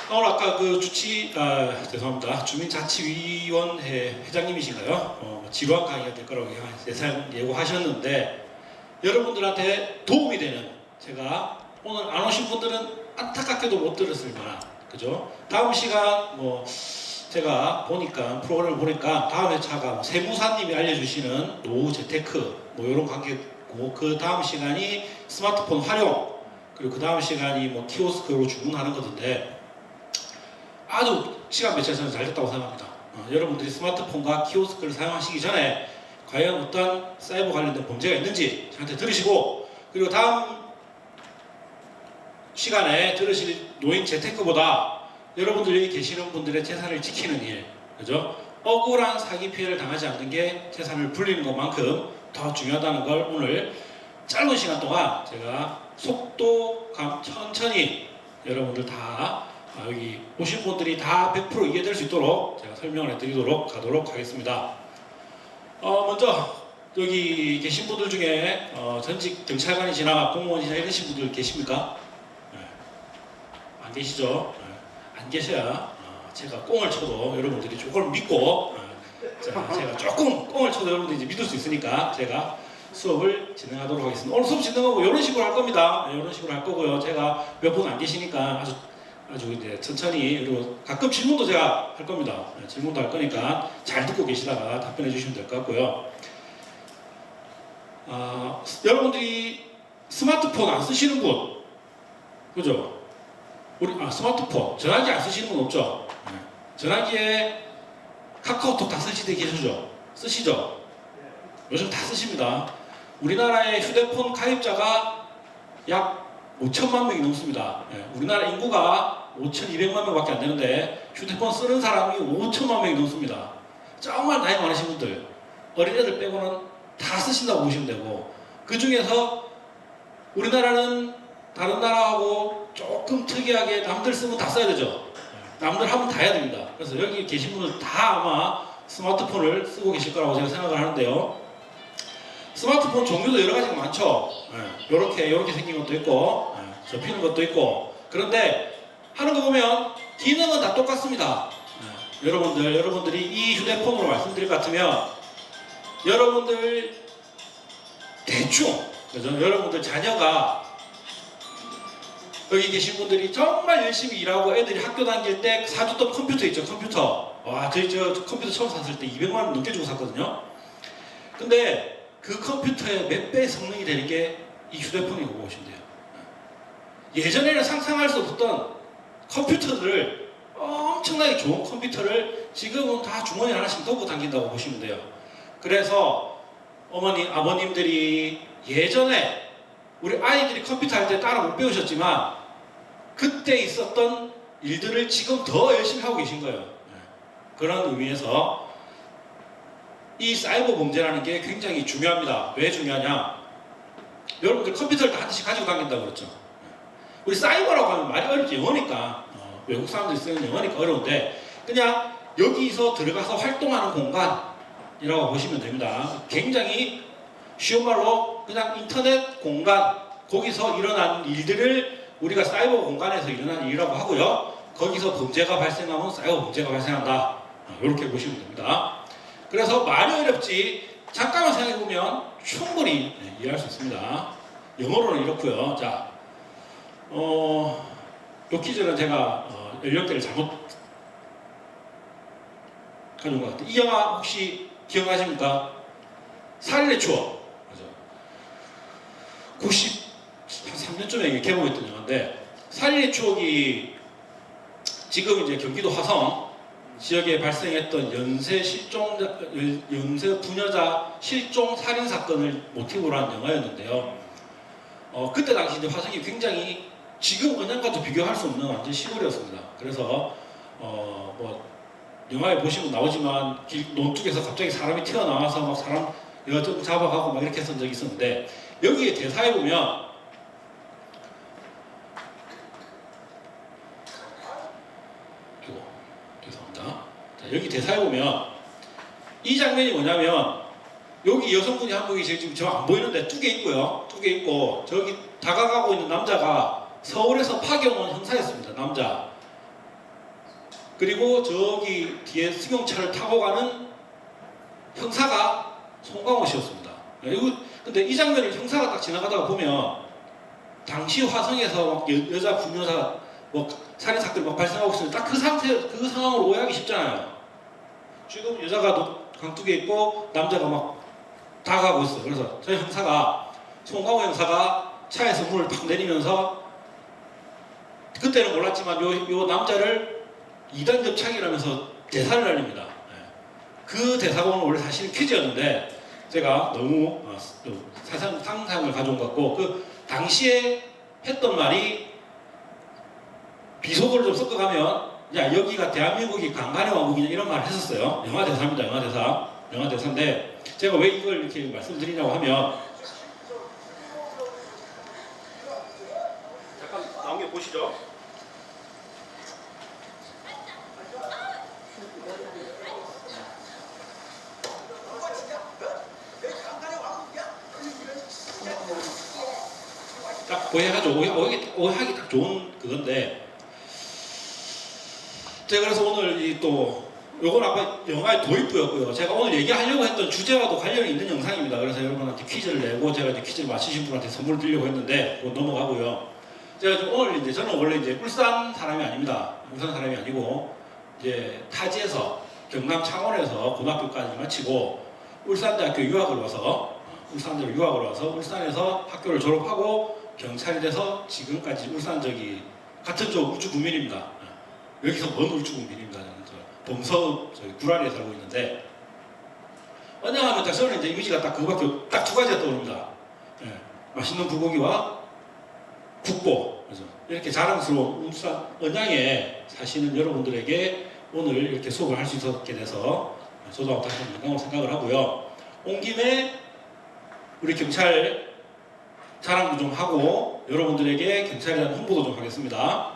오늘 아까 그 죄송합니다. 주민자치위원회 회장님이신가요? 지루한 강의가 될 거라고 예상 예고하셨는데 여러분들한테 도움이 되는 제가 오늘 안 오신 분들은 안타깝게도 못 들었을 만한 그죠? 다음 시간 제가 보니까 프로그램을 보니까 다음 회차가 세무사님이 알려주시는 노후 재테크 이런 관계고 그 다음 시간이 스마트폰 활용 그리고 그 다음 시간이 키오스크로 주문하는 것인데 아주 시간 배치가 잘 됐다고 생각합니다. 여러분들이 스마트폰과 키오스크를 사용하시기 전에 과연 어떤 사이버 관련된 범죄가 있는지 저한테 들으시고 그리고 다음 시간에 들으실 노인 재테크보다 여러분들이 계시는 분들의 재산을 지키는 일, 그죠? 억울한 사기 피해를 당하지 않는 게 재산을 불리는 것만큼 더 중요하다는 걸 오늘 짧은 시간 동안 제가 속도감 천천히 여러분들 다 여기 오신 분들이 다 100% 이해될 수 있도록 제가 설명을 해드리도록 가도록 하겠습니다. 먼저 여기 계신 분들 중에 전직 경찰관이시나 공무원이시나 이러신 분들 계십니까? 네. 안 계시죠? 네. 안 계셔야 제가 꽁을 쳐도 여러분들이 조금 믿고 제가 조금 꽁을 쳐도 여러분들이 이제 믿을 수 있으니까 제가 수업을 진행하도록 하겠습니다. 오늘 수업 진행하고 이런 식으로 할 겁니다. 이런 식으로 할 거고요. 제가 몇 분 안 계시니까 아주 이제 천천히 그리고 가끔 질문도 제가 할 겁니다. 질문도 할 거니까 잘 듣고 계시다가 답변해 주시면 될 것 같고요. 여러분들이 스마트폰 안 쓰시는 분, 그죠? 우리 스마트폰 전화기 안 쓰시는 분 없죠? 전화기에 카카오톡 다 쓰시대 계시죠? 쓰시죠? 요즘 다 쓰십니다. 우리나라의 휴대폰 가입자가 약 5천만 명이 넘습니다. 우리나라 인구가 5,200만 명밖에 안 되는데 휴대폰 쓰는 사람이 5천만 명이 넘습니다. 정말 나이 많으신 분들, 어린애들 빼고는 다 쓰신다고 보시면 되고 그 중에서 우리나라는 다른 나라하고 조금 특이하게 남들 쓰면 다 써야 되죠. 남들 하면 다 해야 됩니다. 그래서 여기 계신 분들 다 아마 스마트폰을 쓰고 계실 거라고 제가 생각을 하는데요. 스마트폰 종류도 여러 가지가 많죠. 이렇게 생긴 것도 있고 접히는 것도 있고 그런데 하는 거 보면 기능은 다 똑같습니다. 여러분들이 이 휴대폰으로 말씀드릴 것 같으면 여러분들 대충 그죠? 여러분들 자녀가 여기 계신 분들이 정말 열심히 일하고 애들이 학교 다닐 때 사줬던 컴퓨터 있죠. 컴퓨터 저 컴퓨터 처음 샀을 때 200만 원 넘게 주고 샀거든요. 근데 그 컴퓨터의 몇 배의 성능이 되는 게 이 휴대폰이라고 보시면 돼요. 예전에는 상상할 수 없었던 컴퓨터들을 엄청나게 좋은 컴퓨터를 지금은 다 주머니에 하나씩 넣고 다닌다고 보시면 돼요. 그래서 어머니, 아버님들이 예전에 우리 아이들이 컴퓨터 할 때 따라 못 배우셨지만 그때 있었던 일들을 지금 더 열심히 하고 계신 거예요. 그런 의미에서 이 사이버 범죄라는 게 굉장히 중요합니다. 왜 중요하냐? 여러분들 컴퓨터를 다 한 대씩 가지고 다닌다고 그랬죠. 우리 사이버라고 하면 말이 어렵지. 영어니까 외국 사람들이 쓰는 영어니까 어려운데 그냥 여기서 들어가서 활동하는 공간이라고 보시면 됩니다. 굉장히 쉬운 말로 그냥 인터넷 공간 거기서 일어난 일들을 우리가 사이버 공간에서 일어난 일이라고 하고요. 거기서 범죄가 발생하면 사이버 범죄가 발생한다. 이렇게 보시면 됩니다. 그래서 말이 어렵지 잠깐만 생각해보면 충분히 이해할 수 있습니다. 영어로는 이렇고요. 자, 요 퀴즈는 제가 연령대를 잘못 가져온 것 같아요. 이 영화 혹시 기억나십니까? 살인의 추억. 맞아. 93년쯤에 개봉했던 영화인데 살인의 추억이 지금 이제 경기도 화성 지역에 발생했던 연쇄 부녀자 실종 살인 사건을 모티브로 한 영화였는데요. 그때 당시 이제 화성이 굉장히 지금 언양과도 비교할 수 없는 완전 시골이었습니다. 그래서 영화에 보시면 나오지만 논둑에서 갑자기 사람이 튀어나와서 막 사람 여쭤 잡아가고 막 이렇게 했던 적이 있었는데 여기에 대사에 보면 여기 대사에 보면 이 장면이 뭐냐면 여기 여성분이 한 분이 지금 저 안 보이는데 뚝에 있고요. 뚝에 있고 저기 다가가고 있는 남자가 서울에서 파견 온 형사였습니다. 남자. 그리고 저기 뒤에 승용차를 타고 가는 형사가 송강호 씨였습니다. 근데 이 장면을 형사가 딱 지나가다가 보면 당시 화성에서 막 여자 불륜사 뭐 살인 사건이 막 발생하고 있으면 딱 그 상태 그 상황으로 오해하기 쉽잖아요. 지금 여자가 강둑에 있고 남자가 막 다가가고 있어. 그래서 저희 형사가 송강호 형사가 차에서 문을 탁 내리면서 그때는 몰랐지만 요 남자를 2단 접착이라면서 대사를 날립니다. 그 대사가 오늘 원래 사실은 퀴즈였는데 제가 너무 상상을 가져온 것 같고 그 당시에 했던 말이 비속어를 좀 섞어가면 야 여기가 대한민국이 강간의 왕국이냐 이런 말을 했었어요. 영화 대사입니다. 영화 대사인데 제가 왜 이걸 이렇게 말씀드리냐고 하면 잠깐 나온 게 보시죠. 딱 오해하기 딱 좋은 그건데 제가 그래서 오늘 요건 아까 영화의 도입부였고요. 제가 오늘 얘기하려고 했던 주제와도 관련이 있는 영상입니다. 그래서 여러분한테 퀴즈를 내고 제가 이제 퀴즈를 맞히신 분한테 선물을 드리려고 했는데 그거 넘어가고요. 제가 오늘 저는 원래 울산 사람이 아닙니다. 울산 사람이 아니고 이제 타지에서 경남 창원에서 고등학교까지 마치고 울산대학교 유학을 와서 울산에서 학교를 졸업하고 경찰이 돼서 지금까지 울산 같은 쪽 울주 구민입니다. 여기서 먼 울주 구민입니다. 저는 범서 구라리에 살고 있는데 언양하면 딱 저는 이제 이미지가 딱 그거밖에 딱 두 가지가 떠오릅니다. 맛있는 불고기와 국보. 그래서 이렇게 자랑스러운 울산 언양에 사시는 여러분들에게 오늘 이렇게 수업을 할 수 있었게 돼서 저도 다시 한번 영광으로 생각을 하고요. 온 김에 우리 경찰 자랑도 좀 하고 여러분들에게 경찰에 대한 홍보도 좀 하겠습니다.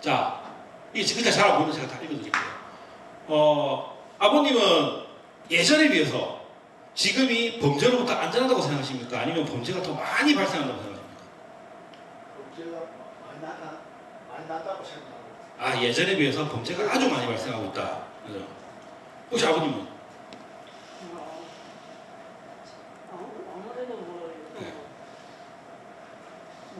자, 이 진짜 잘 안 보이는 제가 다 읽어드릴게요. 아버님은 예전에 비해서 지금이 범죄로부터 안전하다고 생각하십니까? 아니면 범죄가 더 많이 발생한다고 생각하십니까? 범죄가 많이 난다고 생각합니다. 아, 예전에 비해서 범죄가 아주 많이 발생하고 있다. 그죠? 혹시 아버님은? 아무래도 네.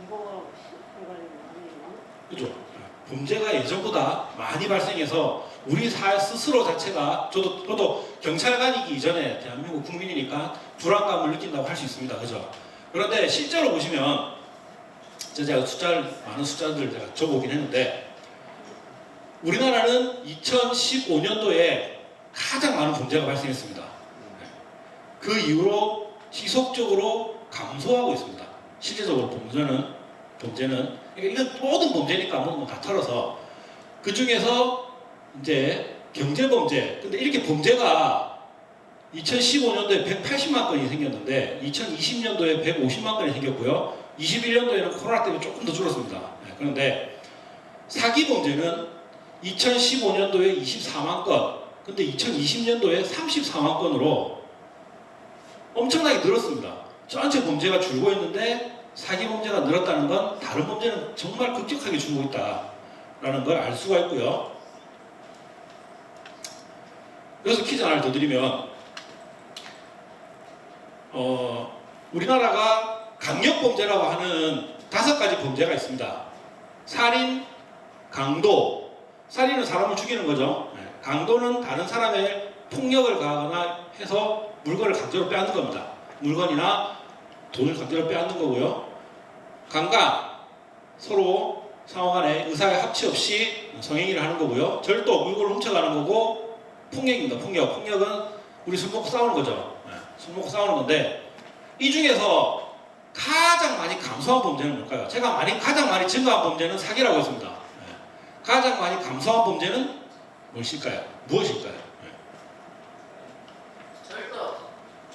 이거 상관이 아니에요. 그죠? 범죄가 예전보다 많이 발생해서 우리 스스로 자체가 저도 경찰관이기 이전에 대한민국 국민이니까 불안감을 느낀다고 할 수 있습니다. 그죠? 그런데 실제로 보시면 제가 많은 숫자들 제가 적어오긴 했는데 우리나라는 2015년도에 가장 많은 범죄가 발생했습니다. 그 이후로 지속적으로 감소하고 있습니다. 실제적으로 범죄는 그러니까 이건 모든 범죄니까 뭐 다 털어서 그 중에서 이제 경제범죄. 근데 이렇게 범죄가 2015년도에 180만 건이 생겼는데 2020년도에 150만 건이 생겼고요. 21년도에는 코로나 때문에 조금 더 줄었습니다. 그런데 사기 범죄는 2015년도에 24만 건, 근데 2020년도에 34만 건으로 엄청나게 늘었습니다. 전체 범죄가 줄고 있는데 사기 범죄가 늘었다는 건 다른 범죄는 정말 급격하게 줄고 있다라는 걸 알 수가 있고요. 그래서 퀴즈 하나를 더 드리면 우리나라가 강력범죄라고 하는 5가지 범죄가 있습니다. 살인, 강도. 살인은 사람을 죽이는 거죠. 강도는 다른 사람의 폭력을 가하거나 해서 물건을 강제로 빼앗는 겁니다. 물건이나 돈을 강제로 빼앗는 거고요. 강간, 서로 상호간에 의사의 합치 없이 성행위를 하는 거고요. 절도, 물건을 훔쳐가는 거고, 폭력입니다. 폭력은 우리 술 먹고 싸우는 거죠. 술 먹고 싸우는 건데 이 중에서 가장 많이 감소한 범죄는 뭘까요? 제가 가장 많이 증가한 범죄는 사기라고 했습니다. 가장 많이 감소한 범죄는 무엇일까요?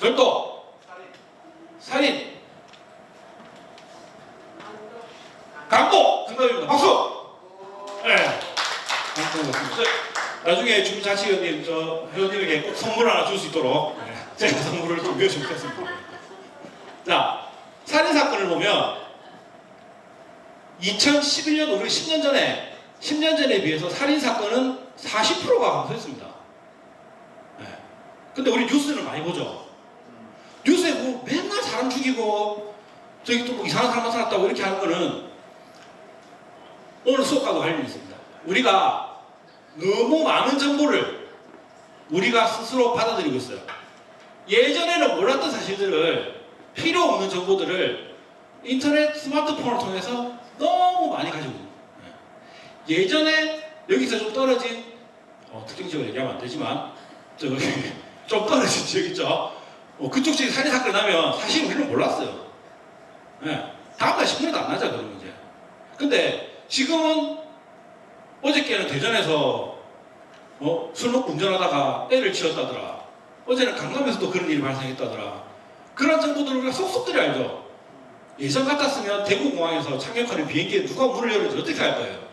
절도, 살인, 강도 정답입니다. 박수. 네. 나중에 주민자치위원님 회원님에게 꼭 선물 하나 줄 수 있도록 제가 선물을 준비해주겠습니다. 자, 살인 사건을 보면 2011년 우리 10년 전에 10년 전에 비해서 살인 사건은 40%가 감소했습니다. 네. 근데 우리 뉴스를 많이 보죠. 뉴스에 뭐 맨날 사람 죽이고 저기 또 뭐 이상한 사람 나타났다고 이렇게 하는 거는 오늘 수업과도 관련이 있습니다. 우리가 너무 많은 정보를 우리가 스스로 받아들이고 있어요. 예전에는 몰랐던 사실들을, 필요 없는 정보들을 인터넷, 스마트폰을 통해서 너무 많이 가지고 있는 거예요. 예전에 여기서 좀 떨어진 특정 지역을 얘기하면 안 되지만 저기 좀 떨어진 지역 있죠. 그쪽 지역에 살인 사건이 나면 사실 우리는 몰랐어요. 네. 다음날 신문에도 안 나죠, 그런 문제. 근데 지금은 어저께는 대전에서 술 먹고 운전하다가 애를 치웠다더라. 어제는 강남에서도 그런 일이 발생했다더라. 그런 정보들을 우리가 속속들이 알죠. 예전 같았으면 대구공항에서 착륙하는 비행기에 누가 문을 열는지 어떻게 할 거예요.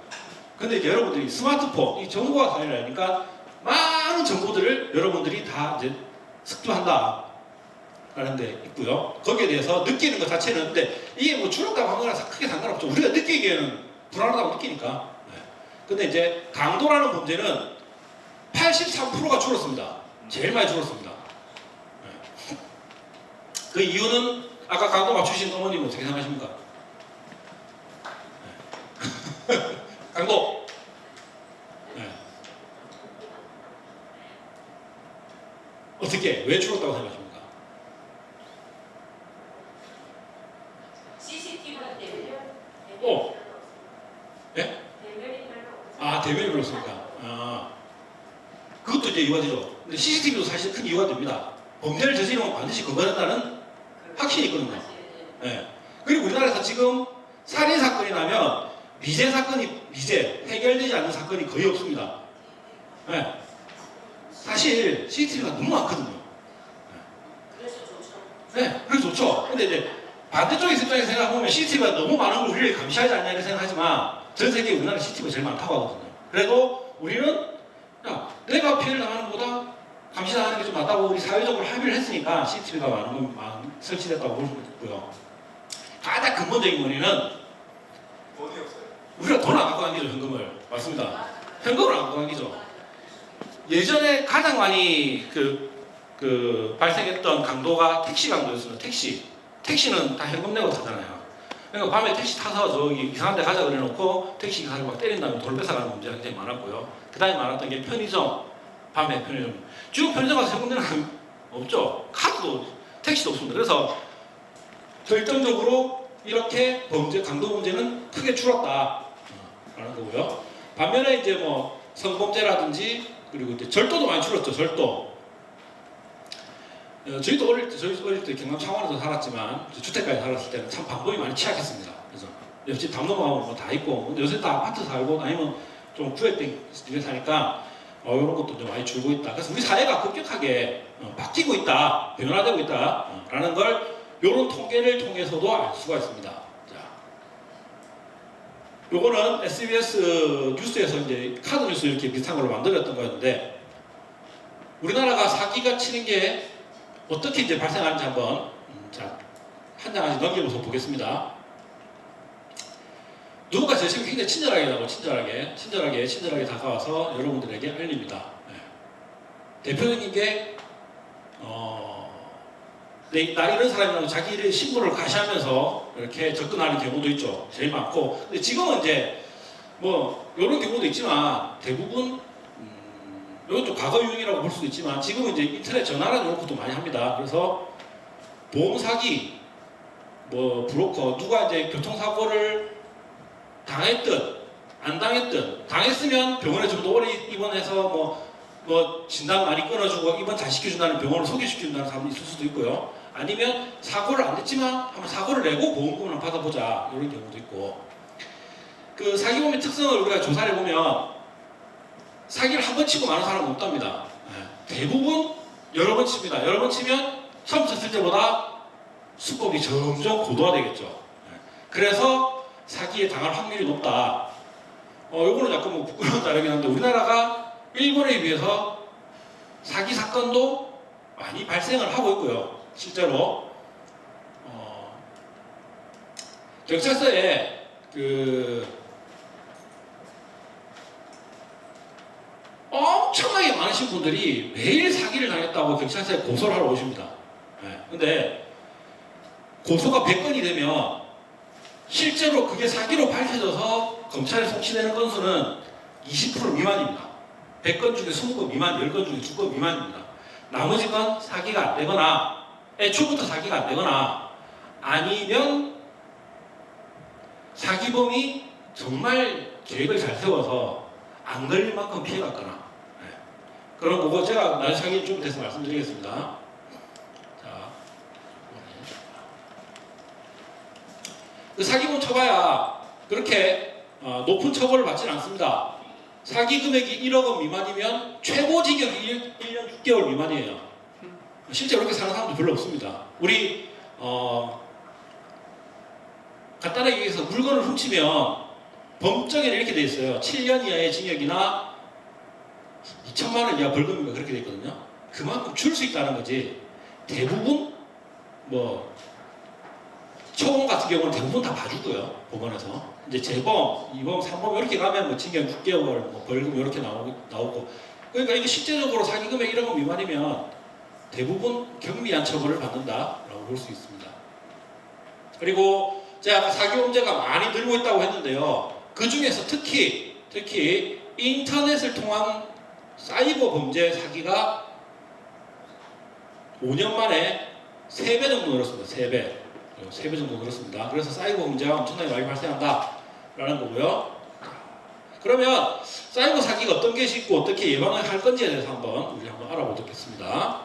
근데 이제 여러분들이 스마트폰, 이 정보가 다니니까 많은 정보들을 여러분들이 다 이제 습득한다 라는 데 있고요. 거기에 대해서 느끼는 것 자체는, 근데 이게 뭐 줄었다고 하는 거랑 크게 상관없죠. 우리가 느끼기에는 불안하다고 느끼니까. 네. 근데 이제 강도라는 문제는 83%가 줄었습니다. 제일 많이 줄었습니다. 네. 그 이유는 아까 강도 맞추신 어머님은 어떻게 생각하십니까? 네. 강도. 네. 어떻게, 왜 줄었다고 생각하십니까? CCTV가 되면 예? 대면이 별로 없어요. 대면이 그렇습니까? 그것도 이제 이유가 되죠. 근데 CCTV도 사실 큰 이유가 됩니다. 범죄를 저지르면 반드시 그거한다는 확신이 있거든요. 예. 그리고 우리나라에서 지금 살인 사건이 나면 미제 해결되지 않는 사건이 거의 없습니다. 예. 사실 CCTV가 너무 많거든요. 그래서 좋죠. 네, 그래서 좋죠. 근데 이제 반대쪽 입장에서 생각해보면 CCTV가 너무 많은 걸 우리를 감시하지 않냐 이렇게 생각하지만 전 세계 우리나라 CCTV가 제일 많다고 하거든요. 그래도 우리는 내가 피해를 당하는 것보다 감시당하는 게 좀 낫다고 우리 사회적으로 합의를 했으니까 CCTV가 많은 설치됐다고 볼 수 있고요. 가장 근본적인 원인은 돈이 없어요. 우리가 돈 안 갖고 당기죠, 현금을. 맞습니다. 현금을 안 갖고 당기죠. 예전에 가장 많이 발생했던 강도가 택시 강도였습니다. 택시는 다 현금 내고 타잖아요. 그러니까 밤에 택시 타서 저기 이상한 데 가자 그래놓고 택시 기사를 막 때린 다음에 돈 뺏어가는 문제가 굉장히 많았고요. 그 다음에 많았던 게 편의점. 밤에 편의점. 지금 편의점 가서 현금 내는 사람 없죠. 카드도, 택시도 없습니다. 그래서 결정적으로 이렇게 강도 문제는 크게 줄었다 라는 거고요. 반면에 이제 뭐 성범죄라든지 그리고 이제 절도도 많이 줄었죠. 절도. 저희도 저희 어릴 때 경남 창원에서 살았지만 주택가에 살았을 때는 참 방법이 많이 취약했습니다. 그래서 옆집 담 넘어가면 뭐 다 있고, 근데 요새 다 아파트 살고 아니면 좀 구획된 집에 사니까 이런 것도 좀 많이 줄고 있다. 그래서 우리 사회가 급격하게 바뀌고 있다, 변화되고 있다라는 걸 이런 통계를 통해서도 알 수가 있습니다. 자, 요거는 SBS 뉴스에서 이제 카드 뉴스 이렇게 비슷한 걸로 만들었던 거였는데, 우리나라가 사기가 치는 게 어떻게 이제 발생하는지 한번 한 장씩 넘겨서 보겠습니다. 누군가 제 책을 굉장히 친절하게 다가와서 여러분들에게 알립니다. 네. 대표적인 게 나 이런 사람이라고 자기의 신분을 가시하면서 이렇게 접근하는 경우도 있죠. 제일 많고. 근데 지금은 이제 뭐 이런 경우도 있지만 대부분 이것도 과거 유행이라고 볼 수도 있지만 지금은 이제 인터넷 전화라는 이런 것도 많이 합니다. 그래서 보험 사기, 뭐 브로커, 누가 이제 교통사고를 당했든 안 당했든, 당했으면 병원에 좀 더 오래 입원해서 뭐 진단 많이 끊어주고 입원 잘 시켜준다는 병원을 소개시켜준다는 사람도 있을 수도 있고요. 아니면 사고를 안 했지만 한번 사고를 내고 보험금을 받아보자 이런 경우도 있고. 그 사기범의 특성을 우리가 조사를 해보면 사기를 한 번 치고 많은 사람은 없답니다. 대부분 여러 번 칩니다. 여러 번 치면 처음 쳤을 때보다 수법이 점점 고도화되겠죠. 그래서 사기에 당할 확률이 높다. 요거는 약간 뭐 부끄러운 자료긴 한데 우리나라가 일본에 비해서 사기 사건도 많이 발생을 하고 있고요. 실제로 경찰서에 엄청나게 많으신 분들이 매일 사기를 당했다고 경찰서에 고소를 하러 오십니다. 근데 고소가 100건이 되면 실제로 그게 사기로 밝혀져서 검찰에 송치되는 건수는 20% 미만입니다. 100건 중에 20건 미만, 10건 중에 2건 미만입니다. 나머지 건 사기가 안 되거나 애초부터 사기가 안 되거나 아니면 사기범이 정말 계획을 잘 세워서 안 걸릴 만큼 피해갔거나 그런 거고 제가 나중에 사기 좀 돼서 말씀드리겠습니다. 자, 그 사기범 쳐봐야 그렇게 높은 처벌을 받지는 않습니다. 사기 금액이 1억 원 미만이면 최고 징역이 1년 6개월 미만이에요. 실제 그렇게 사는 사람도 별로 없습니다. 우리 간단하게 얘기해서 물건을 훔치면 범죄에는 이렇게 돼 있어요. 7년 이하의 징역이나 2천만 원 이하 벌금인가 그렇게 돼 있거든요. 그만큼 줄 수 있다는 거지. 대부분 뭐 초범 같은 경우는 대부분 다 봐주고요. 법원에서 이제 재범, 2범, 3범 이렇게 가면 뭐 징역 6개월, 뭐 벌금 이렇게 나오고 그러니까 이게 실제적으로 사기 금액 1억 원 미만이면 대부분 경미한 처벌을 받는다라고 볼 수 있습니다. 그리고 제가 아까 사기 범죄가 많이 늘고 있다고 했는데요. 그 중에서 특히 인터넷을 통한 사이버 범죄 사기가 5년 만에 3배 정도 늘었습니다. 3배 정도 늘었습니다. 그래서 사이버 범죄가 엄청나게 많이 발생한다라는 거고요. 그러면 사이버 사기가 어떤 것이 있고 어떻게 예방을 할 건지에 대해서 우리 한번 알아보겠습니다.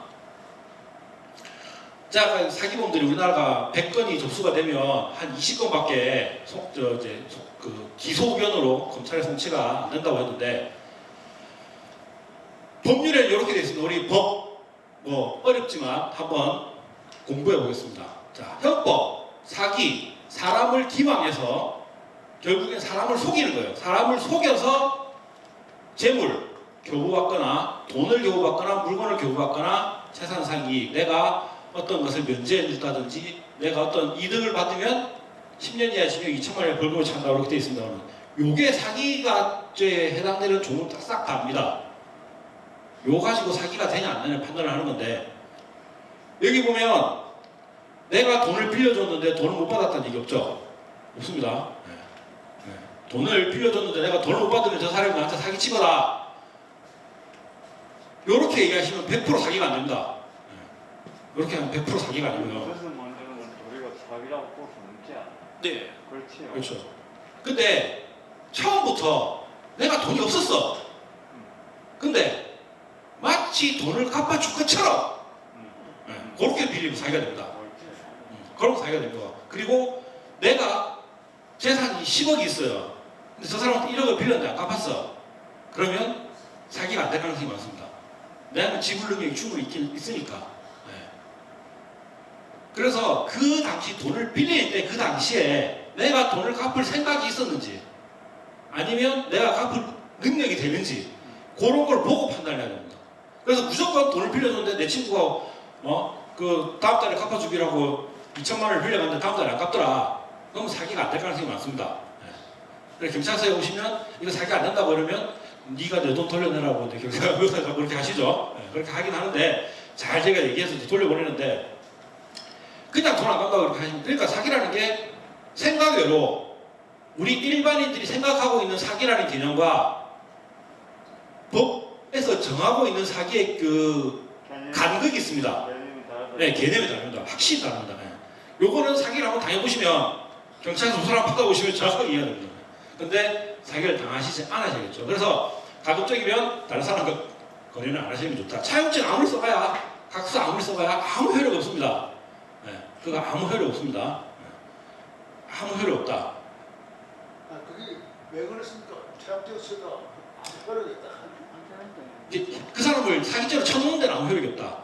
자, 사기범들이 우리나라가 100건이 접수가 되면 한 20건밖에 기소 의견으로 검찰에 송치가 안 된다고 했는데 법률에 이렇게 되어 있습니다. 우리 법 어렵지만 한번 공부해 보겠습니다. 자, 형법, 사기, 사람을 기망해서 결국엔 사람을 속이는 거예요. 사람을 속여서 재물 교부받거나 돈을 교부받거나 물건을 교부받거나 재산 사기, 내가 어떤 것을 면제해 준다든지 내가 어떤 이득을 받으면 10년 이하 징역 2천만 원의 벌금을 찬다고 이렇게 되어 있습니다. 요게 사기가죄에 해당되는 종을 싹 다 합니다. 요 가지고 사기가 되냐 안 되냐 판단을 하는 건데 여기 보면 내가 돈을 빌려줬는데 돈을 못 받았다는 얘기 없죠? 없습니다. 돈을 빌려줬는데 내가 돈을 못 받으면 저 사람이 나한테 사기치거라 요렇게 얘기하시면 100% 사기가 안 됩니다. 이렇게 하면 100% 사기가 아니고요. 그것은 먼저는 우리가 사기라고 볼 수 없지 않아? 네. 그렇지요. 그렇죠. 근데 처음부터 내가 돈이 없었어. 근데 마치 돈을 갚아줄 것처럼 그렇게 빌리면 사기가 됩니다. 그럼 사기가 됩니다. 그리고 내가 재산이 10억이 있어요. 근데 저 사람한테 1억을 빌렸는데 안 갚았어. 그러면 사기가 안 될 가능성이 많습니다. 내가 지불 능력이 충분히 있으니까. 그래서 그 당시 돈을 빌릴 때 그 당시에 내가 돈을 갚을 생각이 있었는지 아니면 내가 갚을 능력이 되는지 그런 걸 보고 판단해야 됩니다. 그래서 무조건 돈을 빌려줬는데 내 친구가 그 다음 달에 갚아주기라고 2천만 원을 빌려갔는데 다음 달에 안 갚더라. 그럼 사기가 안 될 가능성이 많습니다. 그래서 경찰서에 오시면 이거 사기가 안 된다고 그러면 네가 내 돈 돌려내라고 경찰서에서 그렇게 하시죠. 그렇게 하긴 하는데 잘 제가 얘기해서 돌려보내는데 그냥 돈 안 간다고 그렇게 하시면 그러니까 사기라는 게 생각외로 우리 일반인들이 생각하고 있는 사기라는 개념과 법에서 정하고 있는 사기의 그 간극이 있습니다. 네, 개념이 다릅니다. 확실히 다릅니다. 요거는 사기를 한번 당해보시면 경찰서 사람 바꿔보시면 정확하게 이해가 됩니다. 근데 사기를 당하시지 않으셔야겠죠. 그래서 가급적이면 다른 사람과 거래는 안 하시는 게 좋다. 차용증 아무리 써봐야 각수 아무리 써봐야 아무 효력이 없습니다. 그거 아무 효력 없습니다. 아무 효력 없다. 그게 왜 그랬습니까? 차용증 써도 아무 효력이 있다. 그 사람을 사기죄로 쳐놓는 데는 아무 효력이 없다.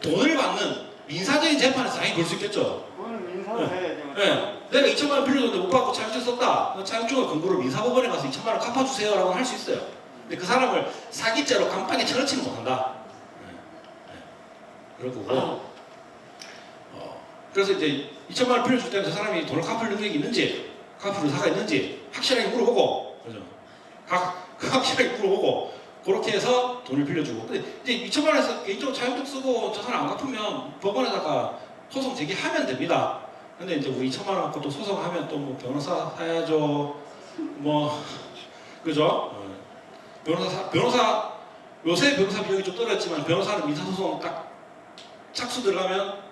돈을 받는 민사적인 재판에서 당연히 걸 수 있겠죠. 그거는 민사를 해야지. 내가 2천만 원 빌려줬는데 못 받고 차용증 썼다. 차용증을 근거로 민사법원에 가서 2천만 원 갚아주세요라고 할 수 있어요. 근데 그 사람을 사기죄로 간판에 쳐넣지는 못한다. 그런 거고. 그래서 이제 2천만 원 빌려줄 때는 저 사람이 돈을 갚을 능력이 있는지, 갚을 의사가 있는지 확실하게 물어보고, 그죠? 확실하게 물어보고, 그렇게 해서 돈을 빌려주고. 근데 이제 2천만 원에서 개인적으로 자유투 쓰고 저 사람 안 갚으면 법원에다가 소송 제기하면 됩니다. 근데 이제 뭐 2천만 원 갖고 또 소송하면 또 뭐 변호사 사야죠. 뭐 그죠? 변호사 요새 변호사 비용이 좀 떨어졌지만 변호사는 민사소송 딱 착수 들어가면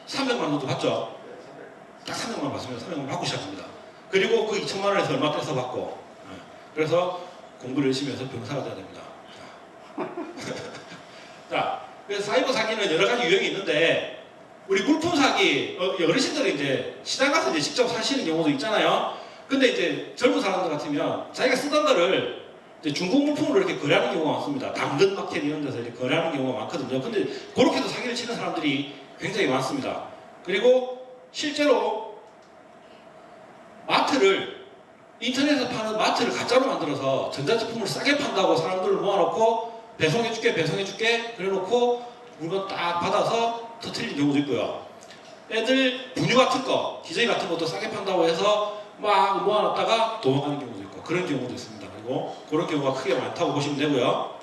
300만 원 정도 받죠. 딱 300만 원 받습니다. 300만 원 받고 시작합니다. 그리고 그 2천만 원에서 얼마 떼서 받고. 그래서 공부를 열심히 해서 변호사가 돼야 됩니다. 자, 그래서 사이버 사기는 여러 가지 유형이 있는데 우리 물품 사기 어르신들은 이제 시장 가서 이제 직접 사시는 경우도 있잖아요. 근데 이제 젊은 사람들 같으면 자기가 쓰던 거를 이제 중국 물품으로 이렇게 거래하는 경우가 많습니다. 당근 마켓 이런 데서 이렇게 거래하는 경우가 많거든요. 근데 그렇게도 사기를 치는 사람들이 굉장히 많습니다. 그리고 실제로 마트를 인터넷에서 파는 마트를 가짜로 만들어서 전자제품을 싸게 판다고 사람들을 모아놓고 배송해줄게 그래놓고 물건 딱 받아서 터트리는 경우도 있고요. 애들 분유 같은 거, 기저귀 같은 것도 싸게 판다고 해서 막 모아놨다가 도망가는 경우도 있고 그런 경우도 있습니다. 그리고 그런 경우가 크게 많다고 보시면 되고요.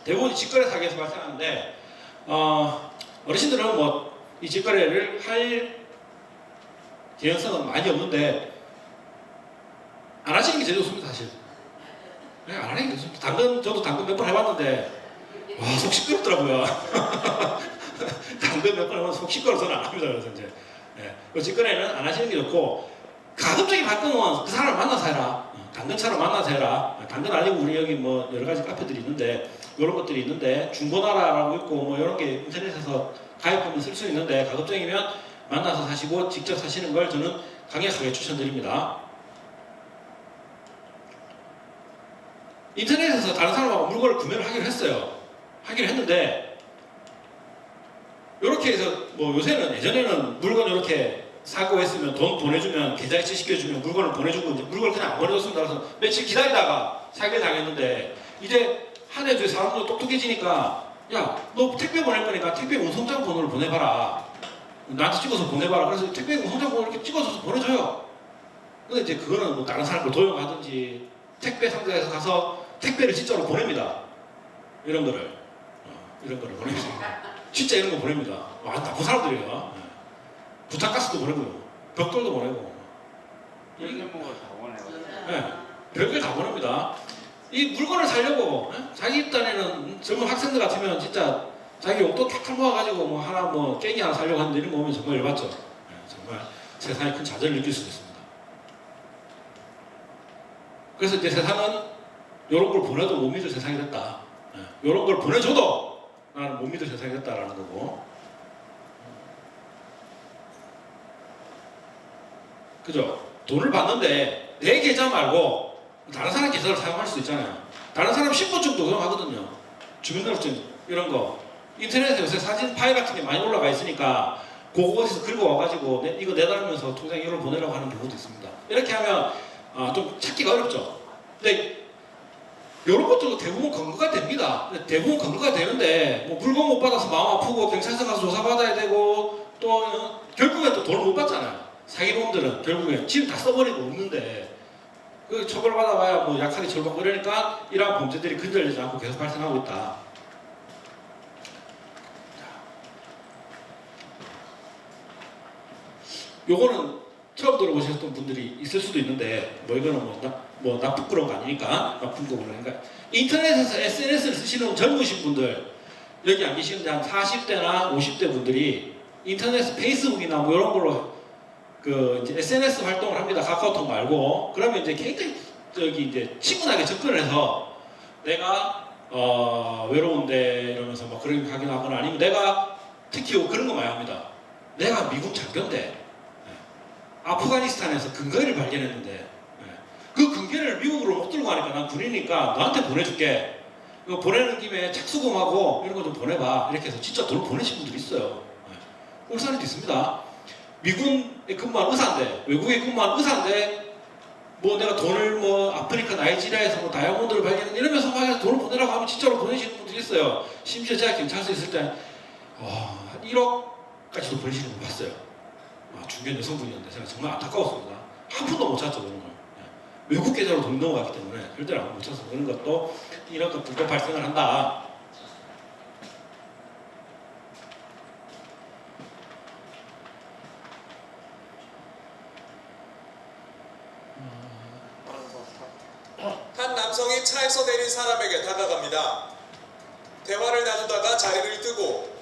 대부분 직거래 사기에서 발생하는데 어르신들은 뭐 이 직거래를 할 개연성은 많이 없는데 안 하시는 게 제일 좋습니다. 사실 안 하는 게 좋습니다. 저도 당근 몇 번 해봤는데 와 속 시끄럽더라고요. 당근 몇 번 해보면 속 시끄러워서 안 합니다. 그래서 이제 그 직거래는 안 하시는 게 좋고 가급적인 발권은 그 사람을 만나서 해라. 당근처럼 만나서 해라. 당근 아니고 우리 여기 뭐 여러 가지 카페들이 있는데 이런 것들이 있는데 중고나라라고 있고 뭐 이런 게 인터넷에서 가입하면 쓸 수 있는데 가급적이면 만나서 사시고 직접 사시는 걸 저는 강력하게 추천드립니다. 인터넷에서 다른 사람하고 물건을 구매를 하기로 했어요. 하기로 했는데 이렇게 해서 뭐 요새는 예전에는 물건 이렇게 사고 했으면 돈 보내주면 계좌이체 시켜주면 물건을 보내주고 이제 물건을 그냥 안 보내줬습니다. 그래서 며칠 기다리다가 사기를 당했는데 이제 한 해 뒤에 사람들 똑똑해지니까 야 너 택배 보낼 거니까 택배 운송장 번호를 보내봐라. 나한테 찍어서 보내봐라. 그래서 택배 운송장 번호를 이렇게 찍어서 보내줘요. 근데 이제 그거는 뭐 다른 사람을 도용하든지 택배 상자에서 가서 택배를 진짜로 보냅니다. 이런 거를 보냅니다. 진짜 이런 거 보냅니다. 와 나쁜 사람들이에요. 부탁가스도 보내고요. 벽돌도 보내고. 이런 거다 보내요. 네, 별걸 다 보냅니다. 이 물건을 사려고 자기 딴에는 젊은 학생들 같으면 진짜 자기 용돈 탁탁 모아가지고 뭐 하나 뭐 깨기 하나 사려고 하는데 이런 거 보면 정말 열받죠. 정말 세상에 큰 좌절을 느낄 수도 있습니다. 그래서 이제 세상은 이런 걸 보내도 못 믿을 세상이 됐다. 이런 걸 보내줘도 나는 못 믿을 세상이 됐다라는 거고. 그죠? 돈을 받는데 내 계좌 말고 다른 사람 계좌를 사용할 수도 있잖아요. 다른 사람 신분증도 사용하거든요. 주민등록증 이런 거. 인터넷에 요새 사진 파일 같은 게 많이 올라가 있으니까 그곳에서 긁어 와가지고 이거 내달으면서 통장 이걸 보내라고 하는 경우도 있습니다. 이렇게 하면 좀 찾기가 어렵죠. 근데 이런 것들도 대부분 검거가 됩니다. 대부분 검거가 되는데 뭐 물건 못 받아서 마음 아프고 경찰서 가서 조사받아야 되고 또 결국엔 또 돈을 못 받잖아요. 사기범들은 결국엔 지금 다 써버리고 없는데 그 처벌받아봐야 뭐 약하게 처벌받고 이러니까 이러한 범죄들이 근절되지 않고 계속 발생하고 있다. 요거는 처음 들어보셨던 분들이 있을 수도 있는데 뭐 이거는 뭐 나쁜 그런 거 아니니까 나쁜 거 그러니까 인터넷에서 SNS를 쓰시는 젊으신 분들 여기 안 계시는데 한 40대나 50대 분들이 인터넷 페이스북이나 뭐 이런 걸로 그 이제 SNS 활동을 합니다. 카카오톡 말고 그러면 이제 굉장히 이제 친근하게 접근을 해서 내가 외로운데 이러면서 막 그런 하긴 하거나 아니면 내가 특히 그런 거 많이 합니다. 내가 미국 장교인데 아프가니스탄에서 근거리를 발견했는데 그 근거리를 미국으로 못 들고 가니까 난 군이니까 너한테 보내줄게. 이거 보내는 김에 착수금하고 이런 거 좀 보내봐. 이렇게 해서 진짜 돈을 보내신 분들이 있어요. 울산에도 있습니다. 미군에 근무한 의사인데 외국에 근무한 의사인데 뭐 내가 돈을 뭐 아프리카 나이지리아에서 뭐 다이아몬드를 발견했는데 이러면서 막 돈을 보내라고 하면 진짜로 보내시는 분들이 있어요. 심지어 제가 경찰서에 있을 때 한 1억까지도 보내시는 분 봤어요. 중견 여성분이었는데 제가 정말 안타까웠습니다. 한 푼도 못 찾죠 그런 걸. 외국 계좌로 돈이 넘어가기 때문에 절대로 안 묻혀서 그런 것도 이런 것들도 발생을 한다. 한 남성이 차에서 내린 사람에게 다가갑니다. 대화를 나누다가 자리를 뜨고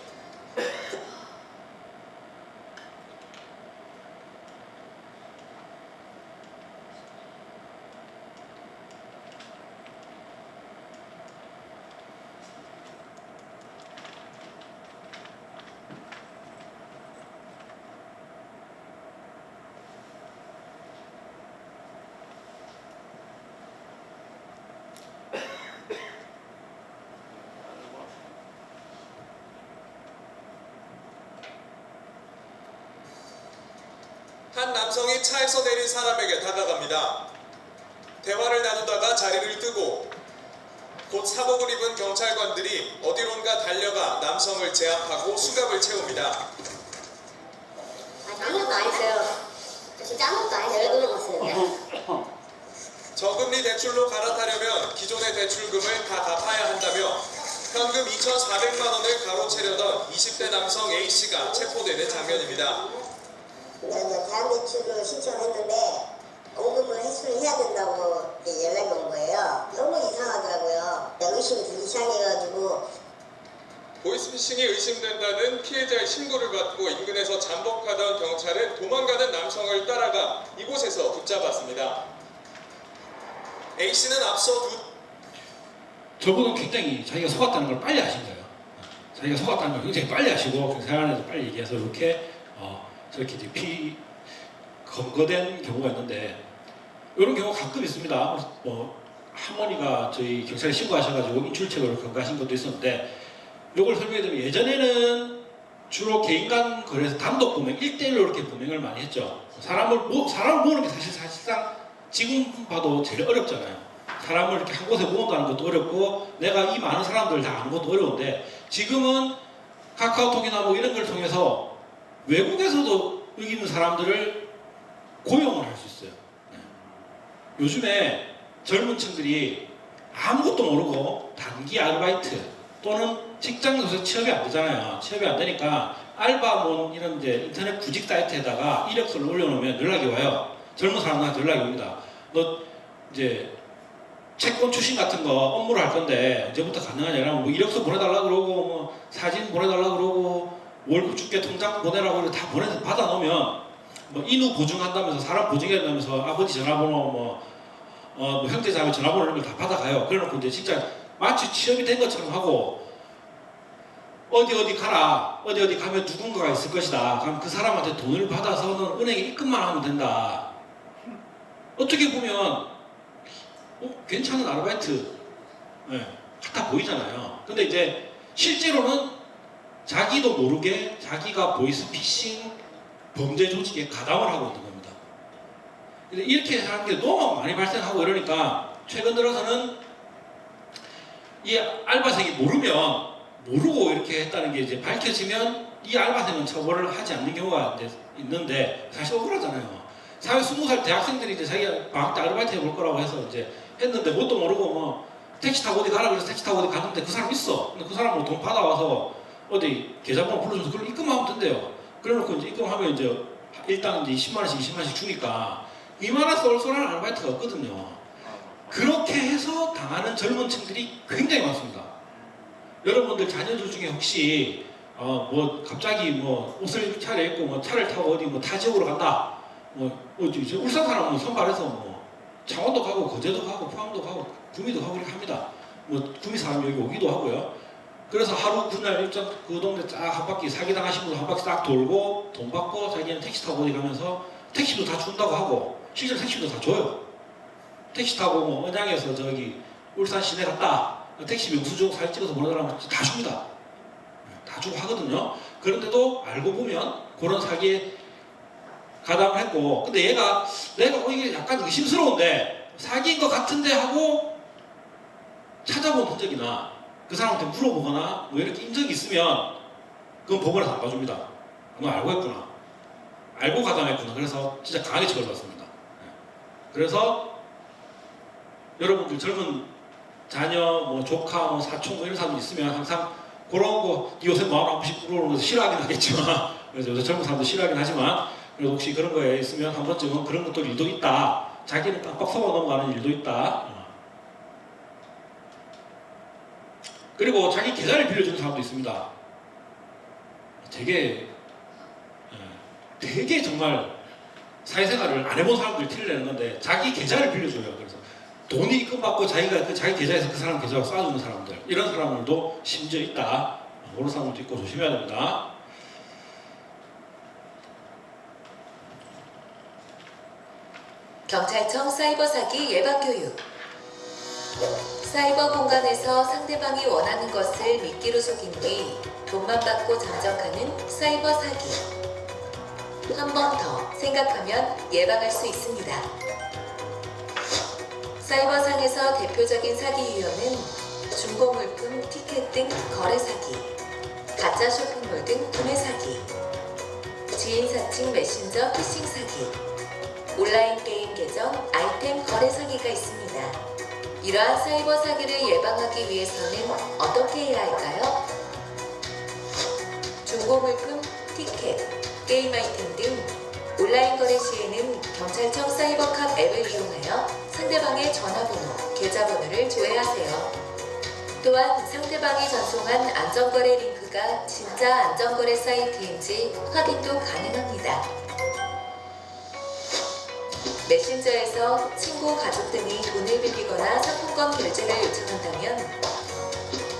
한 남성이 차에서 내린 사람에게 다가갑니다. 대화를 나누다가 자리를 뜨고 곧 사복을 입은 경찰관들이 어디론가 달려가 남성을 제압하고 수갑을 채웁니다. 아무것도 안 했어요. 진짜 아무것도 안 했어요. 왜 그러겠어요? 저금리 대출로 갈아타려면 기존의 대출금을 다 갚아야 한다며 현금 2,400만 원을 가로채려던 20대 남성 A씨가 체포되는 장면입니다. 내가 대한대출로 신청했는데 원금을 회수를 해야 된다고 연락이 온 거예요. 너무 이상하더라고요. 의심이 들기 시작해가지고 보이스피싱이 의심된다는 피해자의 신고를 받고 인근에서 잠복하던 경찰은 도망가는 남성을 따라가 이곳에서 붙잡았습니다. A씨는 앞서 저분은 굉장히 자기가 속았다는 걸 빨리 아신 거예요. 자기가 속았다는 걸 굉장히 빨리 아시고 경찰관에서 빨리 얘기해서 이렇게 저렇게 이제 검거된 경우가 있는데 이런 경우 가끔 있습니다. 할머니가 저희 경찰에 신고하셔가지고 인출책으로 검거하신 것도 있었는데 이걸 설명해드리면 예전에는 주로 개인 간 거래에서 단독 범행, 1대1로 이렇게 범행을 많이 했죠. 사람을 모으는 게 사실상 지금 봐도 제일 어렵잖아요. 사람을 이렇게 한 곳에 모은다는 것도 어렵고 내가 이 많은 사람들을 다 아는 것도 어려운데 지금은 카카오톡이나 뭐 이런 걸 통해서 외국에서도 여기 있는 사람들을 고용을 할 수 있어요. 요즘에 젊은 층들이 아무것도 모르고 단기 아르바이트 또는 직장에서 취업이 안 되잖아요. 취업이 안 되니까 알바몬 이런 이제 인터넷 구직 사이트에다가 이력서를 올려놓으면 연락이 와요. 젊은 사람들한테 연락이 옵니다. 너 이제 채권 추심 같은 거 업무를 할 건데 언제부터 가능하냐 이러면 뭐 이력서 보내달라 그러고 뭐 사진 보내달라 그러고 월급 줄게 통장 보내라고 다 보내서 받아놓으면 뭐 인후 보증한다면서 사람 보증해야 된다면서 아버지 전화번호 뭐 형제자매 전화번호 이런 걸 다 받아가요. 그래놓고 이제 진짜 마치 취업이 된 것처럼 하고 어디 가라. 어디 가면 누군가가 있을 것이다. 그럼 그 사람한테 돈을 받아서는 은행에 입금만 하면 된다. 어떻게 보면 괜찮은 아르바이트 같아 보이잖아요. 근데 이제 실제로는 자기도 모르게 자기가 보이스피싱 범죄 조직에 가담을 하고 있는 겁니다. 근데 이렇게 하는 게 너무 많이 발생하고 이러니까 최근 들어서는 이 알바생이 모르고 이렇게 했다는 게 이제 밝혀지면 이 알바생은 처벌을 하지 않는 경우가 이제 있는데 사실 억울하잖아요. 사회 20살 대학생들이 이제 자기가 방학 때 아르바이트 해볼 거라고 해서 이제 했는데 뭣도 모르고 뭐 택시 타고 어디 가라 그래서 택시 타고 어디 갔는데 그 사람 있어. 근데 그 사람은 돈 받아와서 어디 계좌번호 불러줘서 그걸 입금하면 된대요. 그래놓고 이제 입금하면 이제 일단 이제 10만원씩 20만원씩 주니까 이만한 쏠쏠한 아르바이트가 없거든요. 그렇게 해서 당하는 젊은 층들이 굉장히 많습니다. 여러분들 자녀들 중에 혹시 뭐 갑자기 뭐 옷을 차려입고 뭐 차를 타고 어디 뭐 타 지역으로 간다. 저 울산 사람은 선발해서 뭐 창원도 가고 거제도 가고 포항도 가고 구미도 가고 이렇게 합니다. 뭐 구미 사람 여기 오기도 하고요. 그래서 하루 그날 일정 그 동네 쫙 한 바퀴 사기당하신 분들 한 바퀴 싹 돌고 돈 받고 자기는 택시 타고 어디 가면서 택시도 다 준다고 하고 실제로 택시도 다 줘요. 택시 타고 뭐 은양에서 저기 울산 시내 갔다. 택시 영수증 사진 찍어서 보내달라면 다 줍니다. 다 주고 하거든요. 그런데도 알고 보면 그런 사기에 가담을 했고 근데 얘가 내가 이게 약간 의심스러운데 사기인 것 같은데 하고 찾아본 흔적이나 그 사람한테 물어보거나 뭐 이렇게 인적이 있으면 그건 법원에서 안 봐줍니다. 너 알고 했구나. 알고 가담했구나. 그래서 진짜 강하게 처벌받습니다. 그래서 여러분들 젊은 자녀, 뭐 조카, 뭐 사촌 뭐 이런 사람들 있으면 항상 그런 거 요새 뭐하나 한 번씩 물어보는 거 싫어하긴 하겠지만 그래서 요새 젊은 사람도 싫어하긴 하지만 그래도 혹시 그런 거에 있으면 한 번쯤은 그런 것도 일도 있다. 자기는 깜빡 속아 넘어가는 일도 있다. 그리고 자기 계좌를 빌려주는 사람도 있습니다. 되게 정말 사회생활을 안 해본 사람들이 티를 내는 건데 자기 계좌를 빌려줘요. 그래서 돈이 입금받고 자기가 자기 계좌에서 그 사람 계좌로 쏴주는 사람들, 이런 사람들도 심지어 있다. 그런 사람들도 있고 조심해야 됩니다. 경찰청 사이버 사기 예방 교육. 사이버 공간에서 상대방이 원하는 것을 미끼로 속인 뒤 돈만 받고 잠적하는 사이버 사기. 한 번 더 생각하면 예방할 수 있습니다. 사이버상에서 대표적인 사기 유형은 중고물품, 티켓 등 거래 사기, 가짜 쇼핑몰 등 구매 사기, 지인 사칭 메신저 피싱 사기, 온라인 게임 계정 아이템 거래 사기가 있습니다. 이러한 사이버 사기를 예방하기 위해서는 어떻게 해야 할까요? 중고물품, 티켓, 게임 아이템 등 온라인 거래 시에는 경찰청 사이버캅 앱을 이용하여 상대방의 전화번호, 계좌번호를 조회하세요. 또한 상대방이 전송한 안전거래 링크가 진짜 안전거래 사이트인지 확인도 가능합니다. 메신저에서 친구, 가족 등이 돈을 빌리거나 상품권 결제를 요청한다면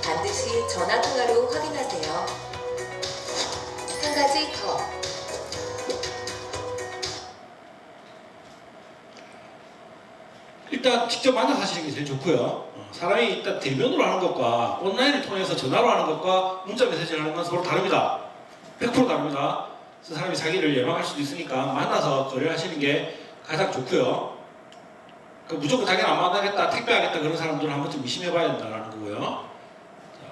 반드시 전화통화로 확인하세요. 한 가지 더. 일단 직접 만나서 하시는 게 제일 좋고요. 사람이 일단 대면으로 하는 것과 온라인을 통해서 전화로 하는 것과 문자 메시지를 하는 건 서로 다릅니다. 100% 다릅니다. 그래서 사람이 자기를 예방할 수도 있으니까 만나서 거래를 하시는 게 가장 좋고요. 무조건 자기는 안 만나겠다, 택배하겠다 그런 사람들은 한 번쯤 의심해봐야 된다는 거고요. 자,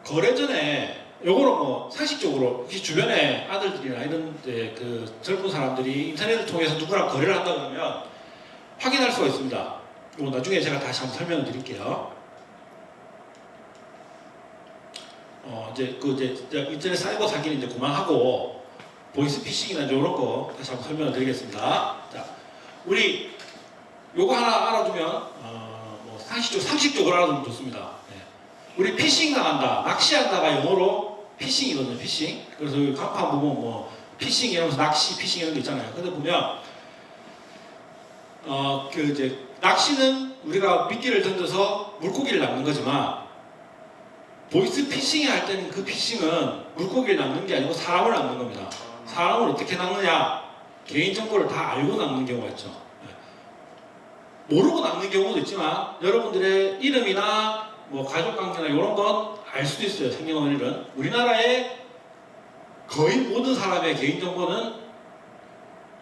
거래 전에 요거는 뭐 상식적으로 혹시 주변에 아들들이나 이런 그 젊은 사람들이 인터넷을 통해서 누구랑 거래를 한다 그러면 확인할 수가 있습니다. 이거 나중에 제가 다시 한번 설명을 드릴게요. 이제 인터넷 사이버 사기는 이제 그만하고 보이스 피싱이나 이런 거 다시 한번 설명을 드리겠습니다. 자, 우리 요거 하나 알아두면 뭐 상식적으로 알아두면 좋습니다. 우리 피싱 당한다, 낚시한다가 영어로 피싱이거든요. 피싱. 그래서 여기 간판 보면 뭐 피싱 이러면서 낚시, 피싱 이런 게 있잖아요. 근데 보면 이제 낚시는 우리가 미끼를 던져서 물고기를 낚는 거지만 보이스 피싱이 할 때는 그 피싱은 물고기를 낚는 게 아니고 사람을 낚는 겁니다. 사람을 어떻게 낚느냐? 개인 정보를 다 알고 낚는 경우가 있죠. 모르고 낚는 경우도 있지만 여러분들의 이름이나 뭐 가족관계나 이런 건 알 수도 있어요. 생겨나는 일은. 우리나라의 거의 모든 사람의 개인정보는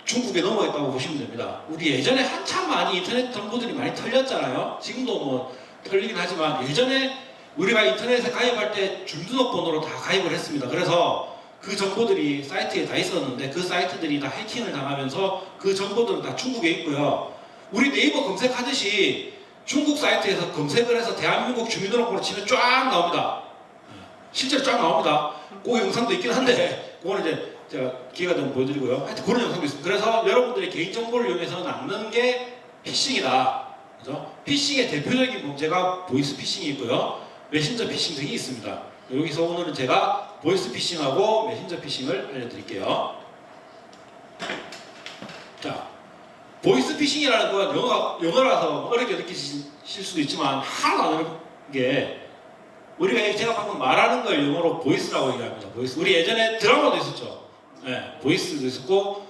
중국에 넘어갔다고 보시면 됩니다. 우리 예전에 한참 많이 인터넷 정보들이 많이 털렸잖아요. 지금도 뭐 털리긴 하지만 예전에 우리가 인터넷에 가입할 때 주민등록번호로 다 가입을 했습니다. 그래서 그 정보들이 사이트에 다 있었는데 그 사이트들이 다 해킹을 당하면서 그 정보들은 다 중국에 있고요. 우리 네이버 검색하듯이 중국 사이트에서 검색을 해서 대한민국 주민등록번호 치면 쫙 나옵니다. 실제로 쫙 나옵니다. 그 영상도 있긴 한데 그거는 이제 제가 기회가 되면 보여드리고요. 하여튼 그런 영상도 있습니다. 그래서 여러분들의 개인정보를 이용해서 낚는 게 피싱이다. 그죠? 피싱의 대표적인 문제가 보이스 피싱이 있고요. 메신저 피싱 등이 있습니다. 여기서 오늘은 제가 보이스 피싱하고 메신저 피싱을 알려드릴게요. 자, 보이스 피싱이라는 건 영어라서 어렵게 느끼실 수도 있지만 하나도 안 어려운 게 우리가 제가 방금 말하는 걸 영어로 보이스라고 얘기합니다. 보이스. 우리 예전에 드라마도 있었죠. 네, 보이스도 있었고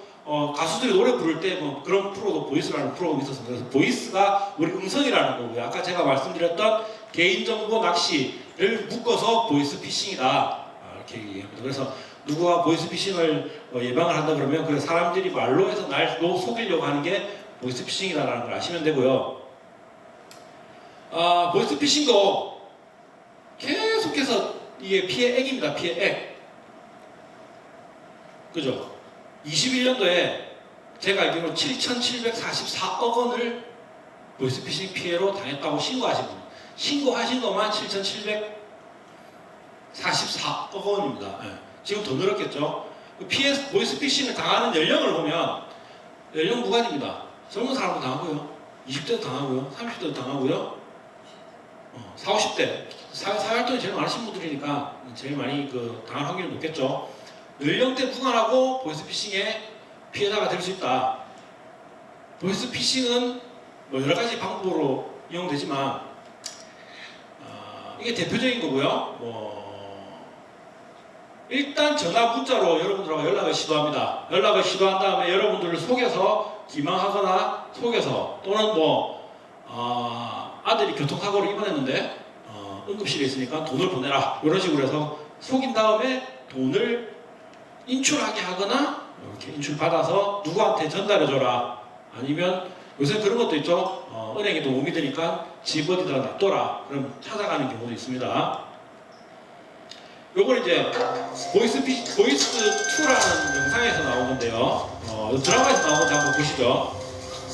가수들이 노래 부를 때 뭐 그런 프로도 보이스라는 프로그램이 있었습니다. 그래서 보이스가 우리 음성이라는 거고요. 아까 제가 말씀드렸던 개인정보 낚시를 묶어서 보이스 피싱이다. 이렇게 얘기합니다. 그래서 누구가 보이스 피싱을 예방을 한다 그러면 그래 사람들이 말로 해서 날 속이려고 하는 게 보이스 피싱이다라는 걸 아시면 되고요. 보이스 피싱도 계속해서 이게 피해 액입니다. 피해 액. 그죠? 21년도에 제가 알기로 7,744억 원을 보이스피싱 피해로 당했다고 신고하신 분. 신고하신 것만 7,744억 원입니다. 예. 지금 더 늘었겠죠. 보이스피싱을 당하는 연령을 보면 연령 무관입니다. 젊은 사람도 당하고요. 20대도 당하고요. 30대도 당하고요. 40, 50대. 사회활동이 제일 많으신 분들이니까 제일 많이 당할 확률이 높겠죠. 연령대 무관하고 보이스피싱의 피해자가 될 수 있다. 보이스피싱은 뭐 여러 가지 방법으로 이용되지만 이게 대표적인 거고요. 일단 전화 문자로 여러분들하고 연락을 시도합니다. 연락을 시도한 다음에 여러분들을 속여서 기망하거나 속여서 또는 아들이 교통사고를 입원했는데 응급실에 있으니까 돈을 보내라 이런 식으로 해서 속인 다음에 돈을 인출하게 하거나 이렇게 인출받아서 누구한테 전달해줘라. 아니면 요새 그런 것도 있죠. 은행에 도움이 되니까 집 어디다 놔둬라. 그럼 찾아가는 경우도 있습니다. 요걸 이제 보이스2라는 영상에서 나온 건데요. 드라마에서 나온 건데 한번 보시죠.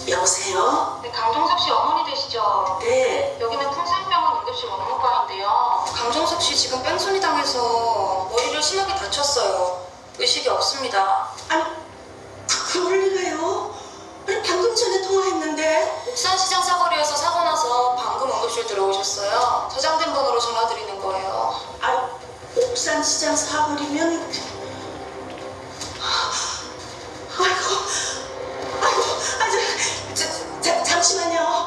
여보세요? 네, 강종석 씨 어머니 되시죠? 네. 여기는 풍산병원 응급실 원무과인데요. 강정석 씨 지금 뺑소니 당해서 머리를 심하게 다쳤어요. 의식이 없습니다. 아니, 그럴 리가요? 아니, 방금 전에 통화했는데. 옥산시장 사거리에서 사고 나서 방금 응급실 들어오셨어요. 저장된 번호로 전화드리는 거예요. 아니, 옥산시장 사거리면... 잠시만요.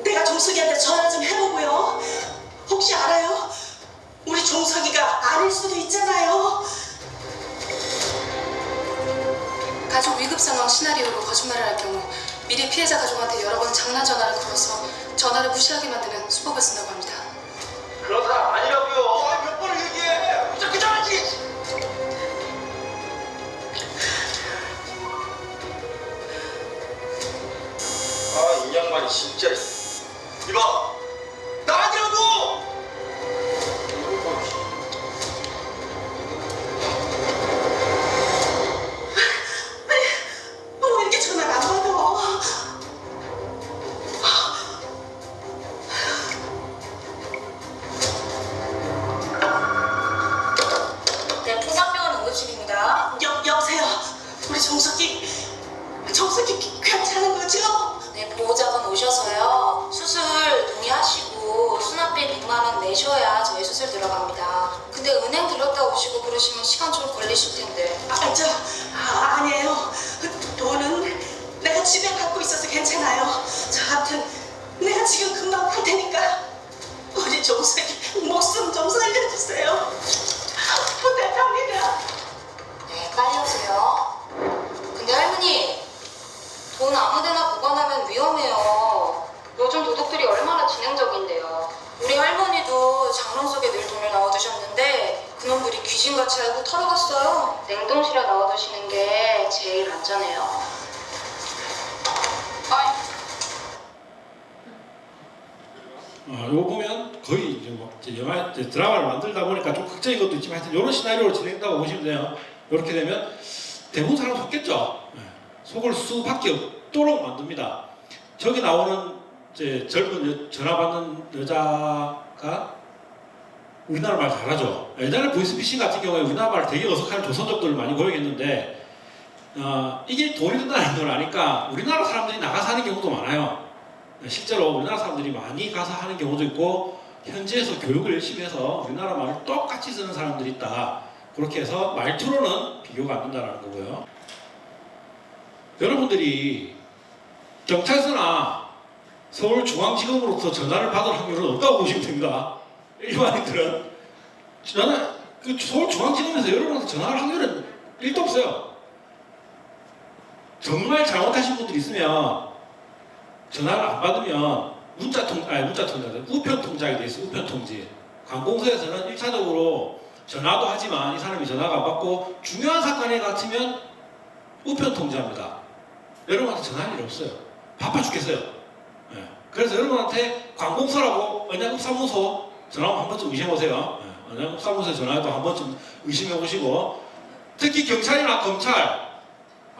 내가 종석이한테 전화 좀 해보고요. 혹시 알아요? 우리 종석이가 아닐 수도 있잖아요. 가족 위급 상황 시나리오로 거짓말을 할 경우 미리 피해자 가족한테 여러 번 장난 전화를 걸어서 전화를 무시하게 만드는 수법을 쓴다고 합니다. 그런 사람 아니라고요. 몇 번을 얘기해. 무조건 전화지. 이 양반이 진짜. 이봐, 나 아니라고. 왜 이렇게 전화를 안 받아? 네, 풍산병원 응급실입니다. 여보세요? 우리 정석이 괜찮은 거죠? 네, 보호자분 오셔서요. 수술 동의하시고 수납비 100만 원 내셔야 저희 수술 들어갑니다. 근데 은행 들렀다 오시고 그러시면 시간 좀 걸리실 텐데. 아니에요. 돈은 내가 집에 갖고 있어서 괜찮아요. 저 같은 내가 지금 금방 갈 테니까 우리 정석이 목숨 좀 살려주세요. 부탁합니다. 네, 빨리 오세요. 근데 할머니, 돈 아무데나 보관하면 위험해요. 요즘 도둑들이 얼마나 지능적인데요. 우리 할머니도 장롱 속에 늘 돈을 넣어두셨는데 그놈들이 귀신같이 알고 털어갔어요. 냉동실에 넣어두시는 게 제일 안전해요. 이거 보면 거의 이제 영화 드라마를 만들다 보니까 좀 극적인 것도 있지만 하여튼 이런 시나리오로 진행된다고 보시면 돼요. 이렇게 되면 대부분 사람 속겠죠. 속을 수밖에 없도록 만듭니다. 저기 나오는 이제 젊은 전화 받는 여자가 우리나라 말 잘하죠. 옛날에 보이스피싱 같은 경우에 우리나라 말 되게 어색한 조선족들을 많이 고용했는데 이게 돈이 든다는 걸 아니까 우리나라 사람들이 나가서 하는 경우도 많아요. 실제로 우리나라 사람들이 많이 가서 하는 경우도 있고 현지에서 교육을 열심히 해서 우리나라 말을 똑같이 쓰는 사람들이 있다. 그렇게 해서 말투로는 비교가 안 된다는 거고요. 여러분들이 경찰서나 서울중앙지검으로부터 전화를 받을 확률은 없다고 보시면 됩니다. 일반인들은 서울중앙지검에서 여러분한테 전화할 확률은 1도 없어요. 정말 잘못하신 분들이 있으면 전화를 안 받으면 우편통장이 돼 있어요. 우편통지. 관공서에서는 1차적으로 전화도 하지만 이 사람이 전화가 안 받고 중요한 사건에 같으면 우편통지합니다. 여러분한테 전화할 일 없어요. 바빠 죽겠어요. 그래서 여러분한테 관공서라고 언양급사무소 전화하면 한 번쯤 의심해보세요. 언양급사무소에 전화해도 한 번쯤 의심해보시고 특히 경찰이나 검찰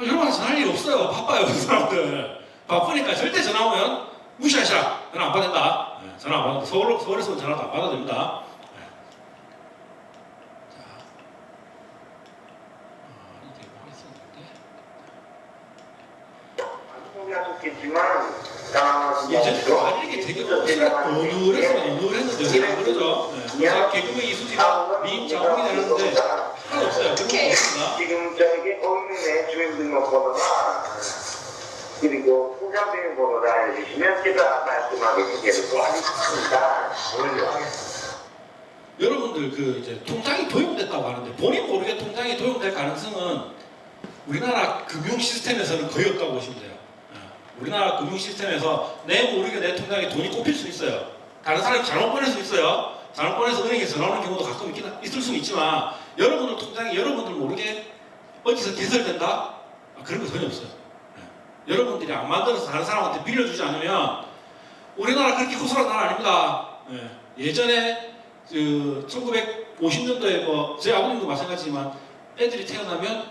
여러분한테 전화할 일 없어요. 바빠요, 그 사람들. 바쁘니까 절대 전화 오면 무시하시라. 전화 안 받는다. 전화 안 받는다. 서울에서는 전화도 안 받아도 됩니다. 이게 뭐 있었는데? 예전에 말이 이게 되게 어눌했는데 안 그러죠? 그래서 개그맨 이수지가 민정이 되는데 하나도 없어요. 그게 없습니다. 지금 저기 어린애 주민등록번호나 그리고 통장비밀번호를 알려주시면 제가 말씀하겠습니다. 여러분들 그 이제 통장이 도용됐다고 하는데 본인 모르게 통장이 도용될 가능성은 우리나라 금융 시스템에서는 거의 없다고 보시면 돼요. 우리나라 금융 시스템에서 내 모르게 내 통장에 돈이 꼽힐 수 있어요. 다른 사람이 잘못 보낼 수 있어요. 잘못 보내서 은행에 전화 오는 경우도 가끔 있을 수는 있지만 여러분들 통장이 여러분들 모르게 어디서 개설된다? 그런 거 전혀 없어요. 여러분들이 안 만들어서 다른 사람한테 빌려주지 않으면 우리나라 그렇게 호소한 나라 아닙니다. 예전에 그 1950년도에 뭐 제 아버님도 마찬가지지만 애들이 태어나면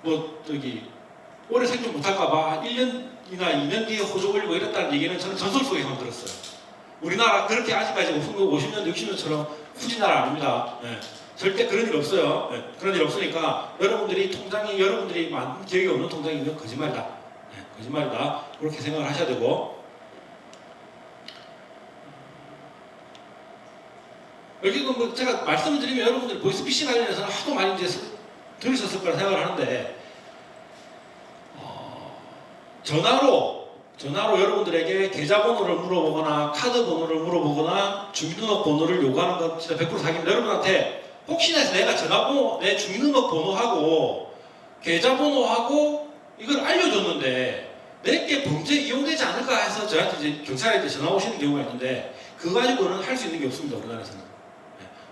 뭐 저기 오래 생존 못할까봐 1년이나 2년 뒤에 호조 올리고 이랬다는 얘기는 저는 전설 속에서 들었어요. 우리나라 그렇게 아직까지 50년대 60년처럼 후진 나라 아닙니다. 절대 그런 일 없어요. 그런 일 없으니까 여러분들이 통장이 여러분들이 만든 기억이 없는 통장이면 거짓말이다. 거짓말이다. 그렇게 생각을 하셔야 되고 여기도 뭐 제가 말씀을 드리면 여러분들 보이스피싱 관련해서는 하도 많이 이제 들으셨을 거라 생각을 하는데 전화로 여러분들에게 계좌번호를 물어보거나 카드번호를 물어보거나 주민등록번호를 요구하는 건 진짜 100% 사기입니다. 여러분한테 혹시나 해서 내가 전화번호, 내 주민등록번호하고 계좌번호하고 이걸 알려줬는데 내게 범죄에 이용되지 않을까 해서 저한테 이제 경찰에 전화 오시는 경우가 있는데 그거 가지고는 할 수 있는 게 없습니다. 우리나라에서는.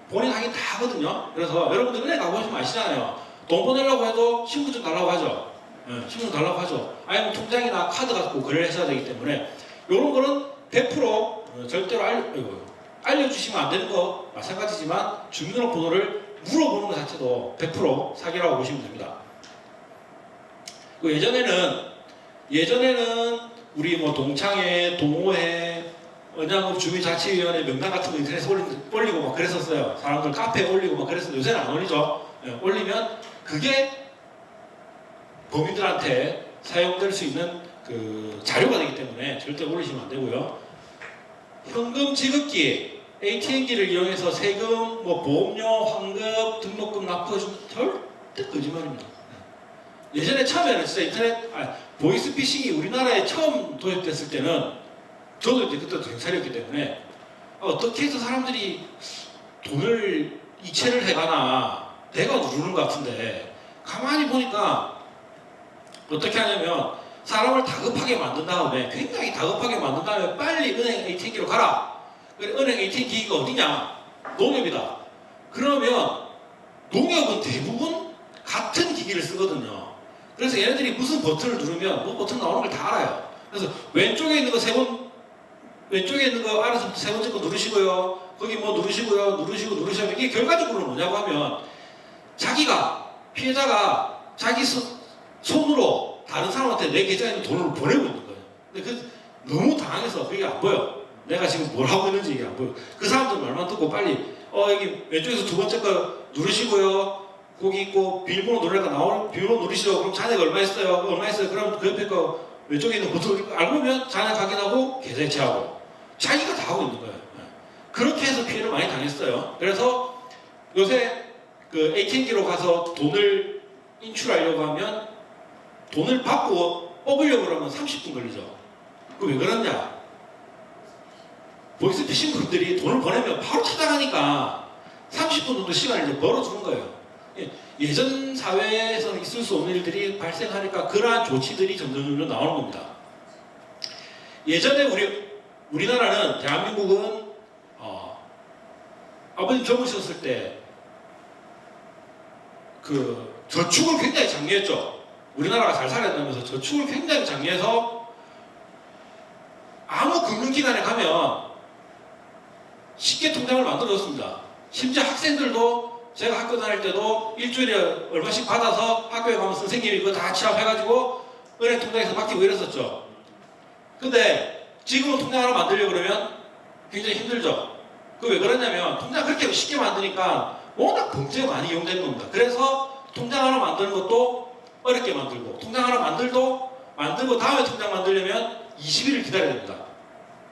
본인 하긴 다 하거든요. 그래서 여러분들 은행 가보시면 아시잖아요. 돈 보내려고 해도 신분증 달라고 하죠. 신분증 달라고 하죠. 아니면 통장이나 카드 갖고 거래를 하셔야 되기 때문에 이런 거는 100% 절대로 알려주시면 안 되는 거 마찬가지지만 주민등록번호를 물어보는 것 자체도 100% 사기라고 보시면 됩니다. 예전에는 우리 뭐 동창회, 동호회, 언양읍 주민자치위원회 명단 같은 거 인터넷에 올리고 막 그랬었어요. 사람들 카페에 올리고 막 그랬었는데 요새는 안 올리죠. 올리면 그게 범인들한테 사용될 수 있는 그 자료가 되기 때문에 절대 올리시면 안 되고요. 현금 지급기, ATM기를 이용해서 세금, 뭐 보험료, 환급, 등록금 납부해주면 절대 거짓말입니다. 예전에 처음에는 진짜 보이스피싱이 우리나라에 처음 도입됐을 때는 저도 이제 그때 경찰이었기 때문에 어떻게 해서 사람들이 돈을 이체를 해가나 내가 누르는 것 같은데 가만히 보니까 어떻게 하냐면 사람을 다급하게 만든 다음에 굉장히 다급하게 만든 다음에 빨리 은행 ATM기로 가라. 은행 ATM기가 어디냐? 농협이다. 그러면 농협은 대부분 같은 기기를 쓰거든요. 그래서 얘네들이 무슨 버튼을 누르면 뭐 버튼 나오는 걸 다 알아요. 그래서 왼쪽에 있는 거 왼쪽에 있는 거 알아서 세 번째 거 누르시고요. 거기 뭐 누르시면 이게 결과적으로 뭐냐고 하면 피해자가 자기 손으로 다른 사람한테 내 계좌에 있는 돈을 보내고 있는 거예요. 근데 너무 당황해서 그게 안 보여. 내가 지금 뭘 하고 있는지 이게 안 보여. 그 사람들 말만 듣고 빨리 여기 왼쪽에서 두 번째 거 누르시고요. 거기 있고 비밀번호 누르니까 나오는 비밀번호 누르시죠. 그럼 잔액 얼마 있어요? 그럼 그 옆에 거 왼쪽에 있는 버튼 알고 보면 잔액 확인하고 계좌 이체하고 자기가 다 하고 있는 거예요. 그렇게 해서 피해를 많이 당했어요. 그래서 요새 그 ATM기로 가서 돈을 인출하려고 하면 돈을 받고 뽑으려고 그러면 30분 걸리죠. 그 왜 그러냐? 보이스피싱 그룹들이 돈을 보내면 바로 찾아가니까 30분 정도 시간을 이제 벌어주는 거예요. 예전 사회에서는 있을 수 없는 일들이 발생하니까 그러한 조치들이 점점 나오는 겁니다. 예전에 우리나라는 대한민국은 아버님 젊으셨을 때 그 저축을 굉장히 장려했죠. 우리나라가 잘 살았다면서 저축을 굉장히 장려해서 아무 금융기관에 가면 쉽게 통장을 만들어줬습니다. 심지어 학생들도 제가 학교 다닐 때도 일주일에 얼마씩 받아서 학교에 가면 선생님이 그거 다 취합해가지고 은행 통장에서 맡기고 이랬었죠. 근데 지금은 통장 하나 만들려고 그러면 굉장히 힘들죠. 그 왜 그러냐면 통장 그렇게 쉽게 만드니까 워낙 범죄가 많이 이용되는 겁니다. 그래서 통장 하나 만드는 것도 어렵게 만들고 통장 하나 만들고 다음에 통장 만들려면 20일을 기다려야 됩니다.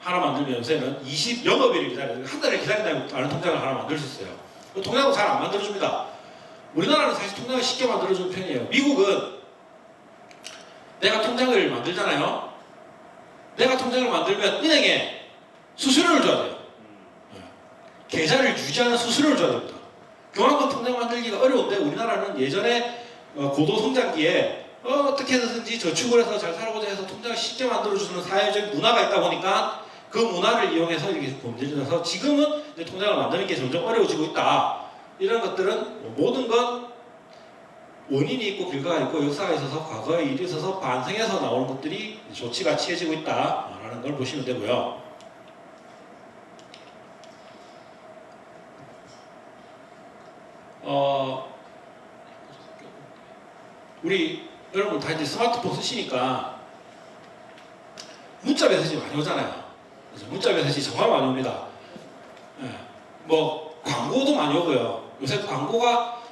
하나 만들면 요새는 20영업일을 기다려야 돼요. 한 달을 기다린다면 다른 통장을 하나 만들 수 있어요. 통장은 잘 안 만들어줍니다. 우리나라는 사실 통장을 쉽게 만들어주는 편이에요. 미국은 내가 통장을 만들잖아요. 내가 통장을 만들면 은행에 수수료를 줘야 돼요. 계좌를 유지하는 수수료를 줘야 됩니다. 그만큼 통장 만들기가 어려운데 우리나라는 예전에 고도 성장기에 어떻게 해서든지 저축을 해서 잘 살아보자 해서 통장을 쉽게 만들어주는 사회적 문화가 있다 보니까 그 문화를 이용해서 이렇게 범죄를 해서 지금은 이제 통장을 만드는 게 점점 어려워지고 있다. 이런 것들은 모든 건 원인이 있고 결과가 있고 역사가 있어서 과거에 일이 있어서 반성해서 나오는 것들이 조치가 취해지고 있다라는 걸 보시면 되고요. 우리 여러분 다 이제 스마트폰 쓰시니까 문자 메시지 많이 오잖아요. 그래서 문자 메시지 정말 많이 옵니다. 예, 뭐 광고도 많이 오고요. 요새 광고가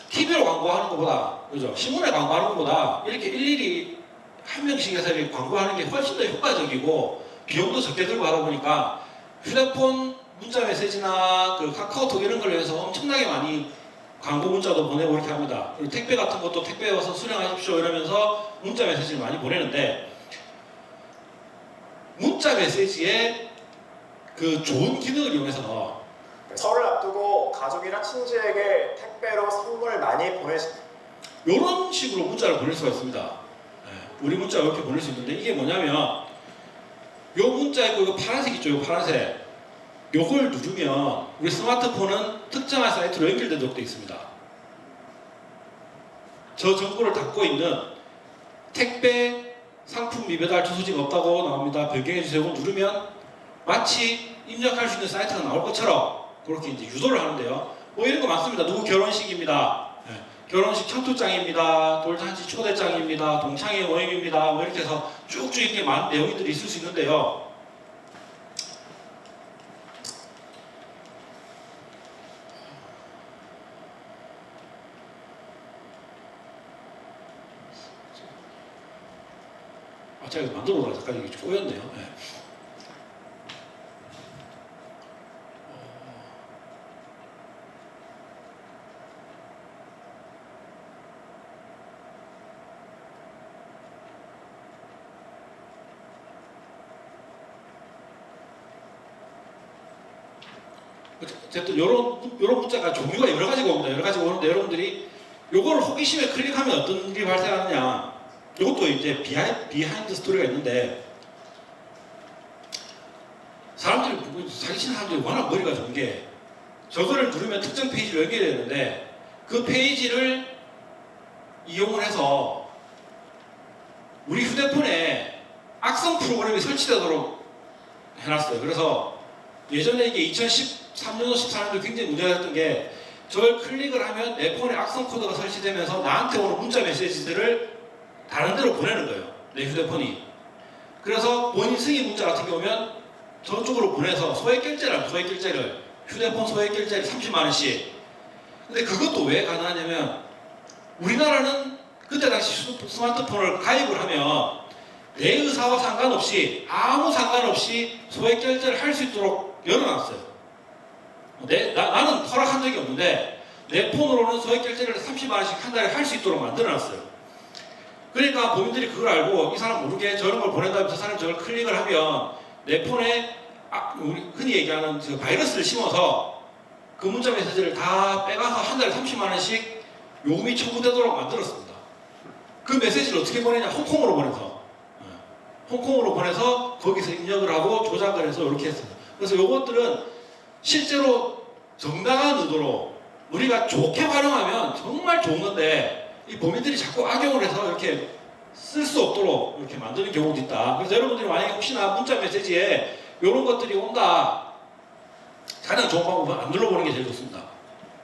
TV로 광고하는 것보다, 그죠? 신문에 광고하는 것보다 이렇게 일일이 한 명씩 해서 이렇게 광고하는 게 훨씬 더 효과적이고 비용도 적게 들고 하다 보니까 휴대폰 문자 메시지나 그 카카오톡 이런 걸로 해서 엄청나게 많이 광고 문자도 보내고 이렇게 합니다. 그리고 택배 같은 것도 택배 와서 수령하십시오 이러면서 문자 메시지를 많이 보내는데 문자 메시지에 그 좋은 기능을 이용해서 설을 앞두고 가족이나 친지에게 택배로 선물 많이 이런 식으로 문자를 보낼 수가 있습니다. 네, 우리 문자 이렇게 보낼 수 있는데 이게 뭐냐면 요 문자 있고 이거 파란색 있죠? 요 파란색 요걸 누르면 우리 스마트폰은 특정한 사이트로 연결되도록 되어 있습니다. 저 정보를 담고 있는 택배 상품 미배달 주소지가 없다고 나옵니다. 변경해주세요. 누르면 마치 입력할 수 있는 사이트가 나올 것처럼 그렇게 이제 유도를 하는데요. 뭐 이런 거 많습니다. 누구 결혼식입니다. 네. 결혼식 청투장입니다. 돌잔치 초대장입니다. 동창회 모임입니다. 뭐 이렇게 해서 쭉쭉 이렇게 많은 내용들이 있을 수 있는데요. 제가 만들어 보다가 잠깐 이게 꼬였네요. 네. 어쨌든 요런 문자가 종류가 여러 가지가 옵니다. 여러 가지가 오는데 여러분들이 요걸 호기심에 클릭하면 어떤 일이 발생하느냐. 이것도 이제 비하인드 스토리가 있는데 사람들이 사기치는 사람들이 워낙 머리가 좋은 게 저거를 누르면 특정 페이지로 연결이 되는데 그 페이지를 이용을 해서 우리 휴대폰에 악성 프로그램이 설치되도록 해놨어요. 그래서 예전에 이게 2013년도 14년도 굉장히 문제가 됐던 게 저걸 클릭을 하면 내 폰에 악성 코드가 설치되면서 나한테 오는 문자 메시지들을 다른 데로 보내는 거예요. 내 휴대폰이. 그래서 본인 승인 문자 같은 게 오면 저쪽으로 보내서 소액결제를 휴대폰 소액결제를 30만 원씩. 근데 그것도 왜 가능하냐면 우리나라는 그때 당시 스마트폰을 가입을 하면 내 의사와 상관없이 아무 상관없이 소액결제를 할 수 있도록 열어놨어요. 나는 허락한 적이 없는데 내 폰으로는 소액결제를 30만 원씩 한 달에 할 수 있도록 만들어놨어요. 그러니까 범인들이 그걸 알고 이 사람 모르게 저런 걸 보낸 다음에 저 사람이 저걸 클릭을 하면 내 폰에 우리 흔히 얘기하는 그 바이러스를 심어서 그 문자 메시지를 다 빼가서 한 달에 30만 원씩 요금이 청구되도록 만들었습니다. 그 메시지를 어떻게 보내냐? 홍콩으로 보내서 거기서 입력을 하고 조작을 해서 이렇게 했습니다. 그래서 요것들은 실제로 정당한 의도로 우리가 좋게 활용하면 정말 좋은 건데 이 범인들이 자꾸 악용을 해서 이렇게 쓸 수 없도록 이렇게 만드는 경우도 있다. 그래서 여러분들이 만약에 혹시나 문자 메시지에 이런 것들이 온다. 가장 좋은 방법은 안 눌러보는 게 제일 좋습니다.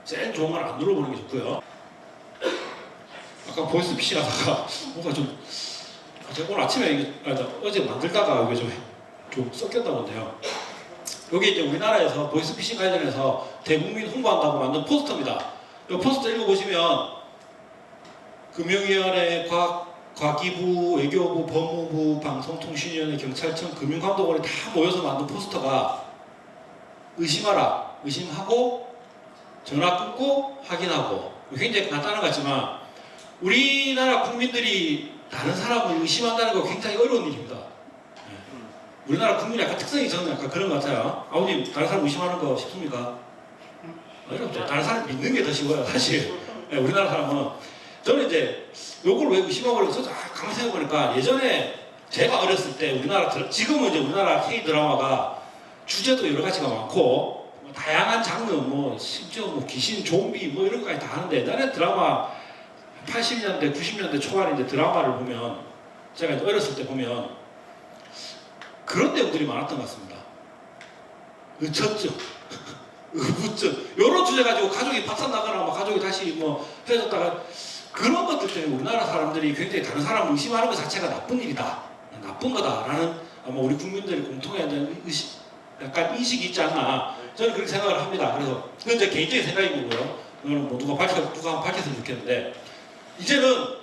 제일 좋은 건 안 눌러보는 게 좋고요. 아까 보이스피싱 하다가 뭔가 좀 제가 오늘 아침에 어제 만들다가 이게 좀 섞였다고 한데요. 여기 이제 우리나라에서 보이스피싱 관련해서 대국민 홍보한다고 만든 포스터입니다. 이 포스터 읽어보시면 금융위원회, 과기부, 외교부, 법무부, 방송통신위원회, 경찰청, 금융감독원이 다 모여서 만든 포스터가 의심하라, 의심하고 전화 끊고 확인하고 굉장히 간단한 것 같지만 우리나라 국민들이 다른 사람을 의심한다는 거 굉장히 어려운 일입니다. 우리나라 국민의 약간 특성이 저는 약간 그런 것 같아요. 아버님 다른 사람 의심하는 거 쉽습니까? 어렵죠. 다른 사람 믿는 게 더 쉬워요 사실. 우리나라 사람은. 저는 이제 요걸 왜 의심하고 그래서 가만히 생각해보니까 예전에 제가 어렸을 때 지금은 이제 우리나라 K-드라마가 주제도 여러 가지가 많고 뭐 다양한 장르 심지어 귀신, 좀비 이런 것까지 다 하는데 옛날에 드라마 80년대, 90년대 초반인데 드라마를 보면 제가 이제 어렸을 때 보면 그런 내용들이 많았던 것 같습니다. 의처증, 의부증 이런 주제 가지고 가족이 파탄 나거나 가족이 다시 헤어졌다가 그런 것들 때문에 우리나라 사람들이 굉장히 다른 사람을 의심하는 것 자체가 나쁜 일이다, 나쁜 거다라는 아마 우리 국민들이 공통의 약간 인식이 있지 않나 저는 그렇게 생각을 합니다. 그래서 그건 제 개인적인 생각인 거고요. 이거는 누가 한번 밝혔으면 좋겠는데 이제는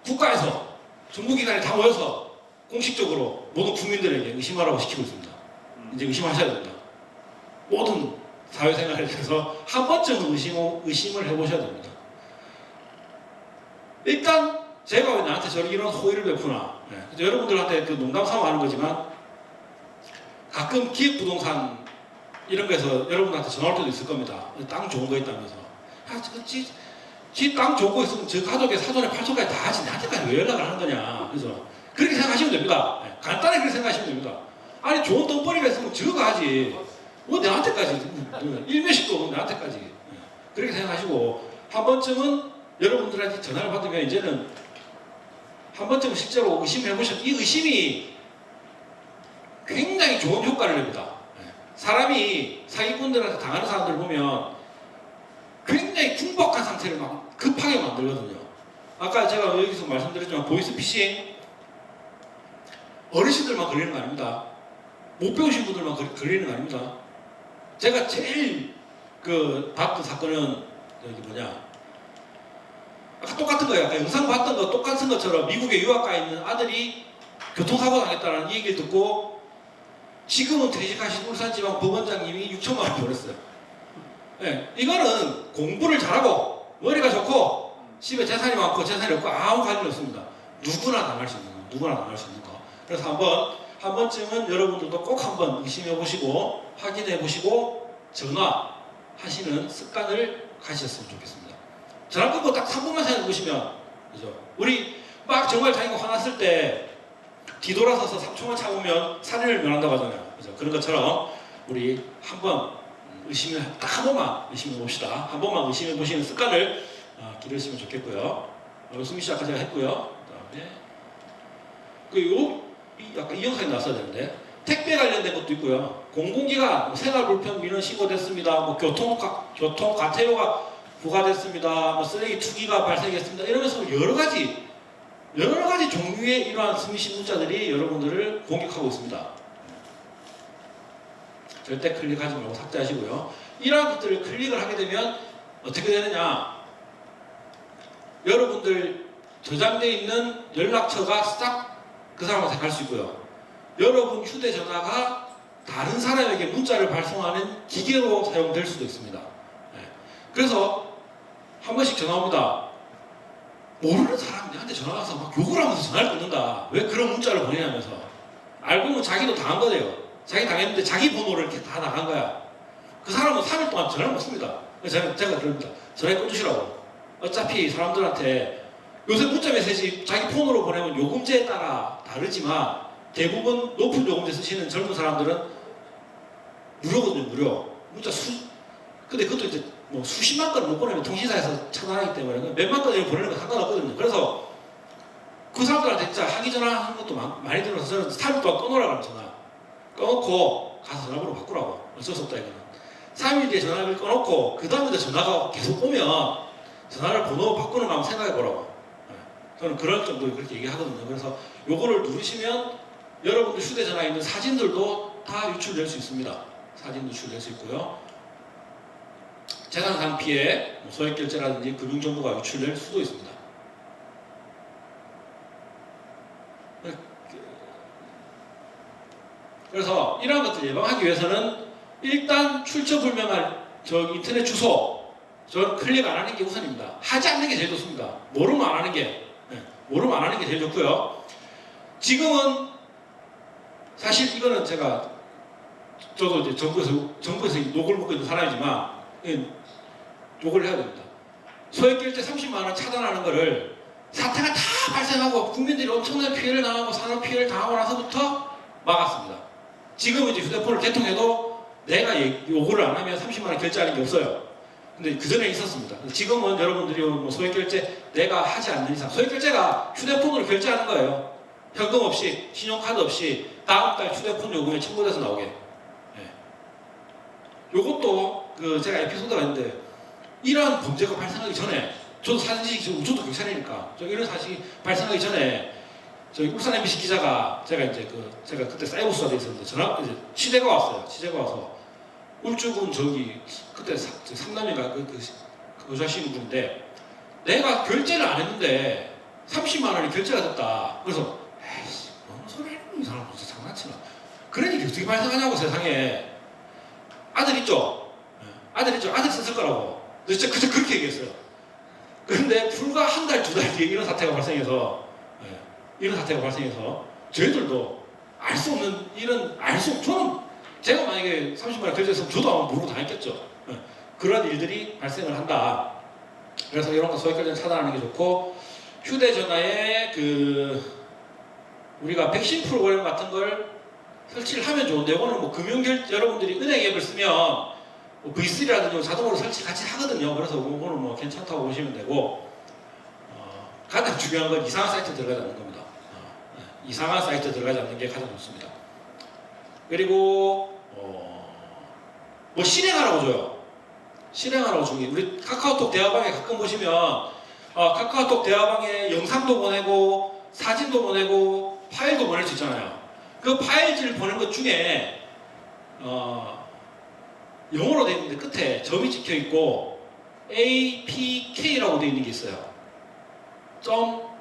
국가에서 정부기관이 다 모여서 공식적으로 모든 국민들에게 의심하라고 시키고 있습니다. 이제 의심하셔야 된다. 모든 사회생활에 대해서 한 번쯤은 의심을 해보셔야 됩니다. 일단 제가 왜 나한테 이런 호의를 베푸나 여러분들한테 농담 삼아 하는 거지만 가끔 기획부동산 이런 거에서 여러분한테 전화 올 때도 있을 겁니다. 땅 좋은 거 있다면서 지 땅 좋은 거 있으면 저 가족의 사돈의 팔촌까지 다 하지 나한테까지 왜 연락을 하는 거냐. 그래서 그렇게 생각하시면 됩니다. 간단하게 그렇게 생각하시면 됩니다. 아니 좋은 돈벌이가 있으면 저거 하지 뭐 나한테까지 일면식도 없는 나한테까지 그렇게 생각하시고 한 번쯤은 여러분들한테 전화를 받으면 이제는 한 번쯤은 실제로 의심해보셔도 이 의심이 굉장히 좋은 효과를 냅니다. 사람이 사기꾼들한테 당하는 사람들을 보면 굉장히 궁박한 상태를 막 급하게 만들거든요. 아까 제가 여기서 말씀드렸지만 보이스피싱 어르신들만 걸리는 거 아닙니다. 못 배우신 분들만 걸리는 거 아닙니다. 제가 제일 봤던 사건은 아까 똑같은 거예요. 아까 영상 봤던 거 똑같은 것처럼 미국에 유학가 있는 아들이 교통사고 당했다는 이 얘기를 듣고 지금은 퇴직하신 울산지방법원장님이 6천만 원 보냈어요. 이거는 공부를 잘하고 머리가 좋고 집에 재산이 많고 재산이 없고 아무 관련이 없습니다. 누구나 당할 수 있는 거. 그래서 한 번쯤은 여러분들도 꼭 한번 의심해 보시고 확인해 보시고 전화하시는 습관을 가지셨으면 좋겠습니다. 전화 끊고 딱 3분만 생각해 보시면 그죠? 우리 막 정말 자기가 화났을 때 뒤돌아서서 3초만 참으면 살인을 면한다고 하잖아요. 그죠? 그런 것처럼 우리 한번 딱 한 번만 의심해 봅시다. 한 번만 의심해 보시는 습관을 기르시면 좋겠고요. 승민 씨 아까 제가 했고요. 그다음에 아까 이 영상이 나왔어야 되는데 택배 관련된 것도 있고요. 공공기관 생활불편 민원 신고됐습니다. 교통 과태료가 부과됐습니다. 쓰레기 투기가 발생했습니다. 이러면서 여러 가지 종류의 이러한 스미싱 문자들이 여러분들을 공격하고 있습니다. 절대 클릭하지 말고 삭제하시고요. 이러한 것들을 클릭을 하게 되면 어떻게 되느냐? 여러분들 저장되어 있는 연락처가 싹 그 사람한테 갈 수 있고요. 여러분 휴대전화가 다른 사람에게 문자를 발송하는 기계로 사용될 수도 있습니다. 그래서 한 번씩 전화 옵니다. 모르는 사람이 나한테 전화 와서 막 욕을 하면서 전화를 끊는다. 왜 그런 문자를 보내냐면서. 알고 보면 자기도 당한 거예요. 자기 당했는데 자기 번호를 이렇게 다 나간 거야. 그 사람은 3일 동안 전화를 못 씁니다. 그래서 제가 그럽니다. 전화 끊으시라고. 어차피 사람들한테 요새 문자 메시지 자기 폰으로 보내면 요금제에 따라 다르지만 대부분 높은 요금제 쓰시는 젊은 사람들은 무료거든요. 무료. 문자 근데 그것도 이제 수십만 건을 못 보내면 통신사에서 차단하기 때문에 몇만 건을 보내는 건 상관없거든요. 그래서 그 사람들한테 진짜 하기 전화하는 것도 많이 들어서 저는 3일 동안 끊으라고 하면 전화. 끊고 가서 전화번호 바꾸라고. 어쩔 수 없다 이거는. 3일 뒤에 전화를 꺼놓고 그 다음에 전화가 계속 오면 전화를 번호 바꾸는 마음 생각해 보라고. 저는 그럴 정도로 그렇게 얘기하거든요. 그래서 요거를 누르시면 여러분들 휴대전화에 있는 사진들도 다 유출될 수 있습니다. 사진 유출될 수 있고요. 재산상 피해, 소액결제라든지 금융정보가 유출될 수도 있습니다. 그래서 이러한 것들 예방하기 위해서는 일단 출처불명한 인터넷 주소 저는 클릭 안 하는 게 우선입니다. 하지 않는 게 제일 좋습니다. 모르면 안 하는 게 모르면 안 하는 게 제일 좋고요. 지금은 사실 이거는 제가 저도 이제 정부에서 욕을 먹고 있는 사람이지만 욕을 해야 됩니다. 소액결제 30만 원 차단하는 거를 사태가 다 발생하고 국민들이 엄청난 피해를 당하고 산업 피해를 당하고 나서부터 막았습니다. 지금은 이제 휴대폰을 개통해도 내가 요구를 안 하면 30만 원 결제하는 게 없어요. 근데 그 전에 있었습니다. 지금은 여러분들이 뭐 소액결제 내가 하지 않는 이상 소액결제가 휴대폰으로 결제하는 거예요. 현금 없이 신용카드 없이 다음 달 휴대폰 요금에 청구돼서 나오게. 예. 요것도 제가 에피소드가 있는데 이러한 범죄가 발생하기 전에 저도 사실 저도 경찰이니까 이런 사실이 발생하기 전에 저희 울산 MBC 기자가 제가 그때 사이버 수사대 있었는데 이제 취재가 왔어요. 취재가 와서 울주군 그때 상남이가 그 여자시는 분인데 내가 결제를 안 했는데 30만 원이 결제가 됐다. 그래서 에이씨 뭔 소리 하는 이 사람 진짜 장난치나. 그런 일이 어떻게 발생하냐고 세상에. 아들 있죠? 아들 썼을 거라고. 진짜 그저 그렇게 얘기했어요. 그런데 불과 한 달, 두 달 뒤에 이런 사태가 발생해서 저희들도 저는 제가 만약에 30만 원 결제했으면 저도 아마 모르고 당했겠죠. 그런 일들이 발생을 한다. 그래서 이런 거 소액결제는 차단하는 게 좋고 휴대전화에 우리가 백신 프로그램 같은 걸 설치를 하면 좋은데 이거는 뭐 여러분들이 은행 앱을 쓰면 V3라든지 자동으로 설치 같이 하거든요. 그래서 이거는 뭐 괜찮다고 보시면 되고 가장 중요한 건 이상한 사이트 들어가지 않는 겁니다. 이상한 사이트 들어가지 않는 게 가장 좋습니다. 그리고 뭐 실행하라고 줘요. 실행하라고 주기. 우리 카카오톡 대화방에 가끔 보시면 카카오톡 대화방에 영상도 보내고 사진도 보내고 파일도 보낼 수 있잖아요. 그 파일지를 보낸 것 중에 영어로 되어 있는데 끝에 점이 찍혀 있고 APK라고 되어 있는 게 있어요.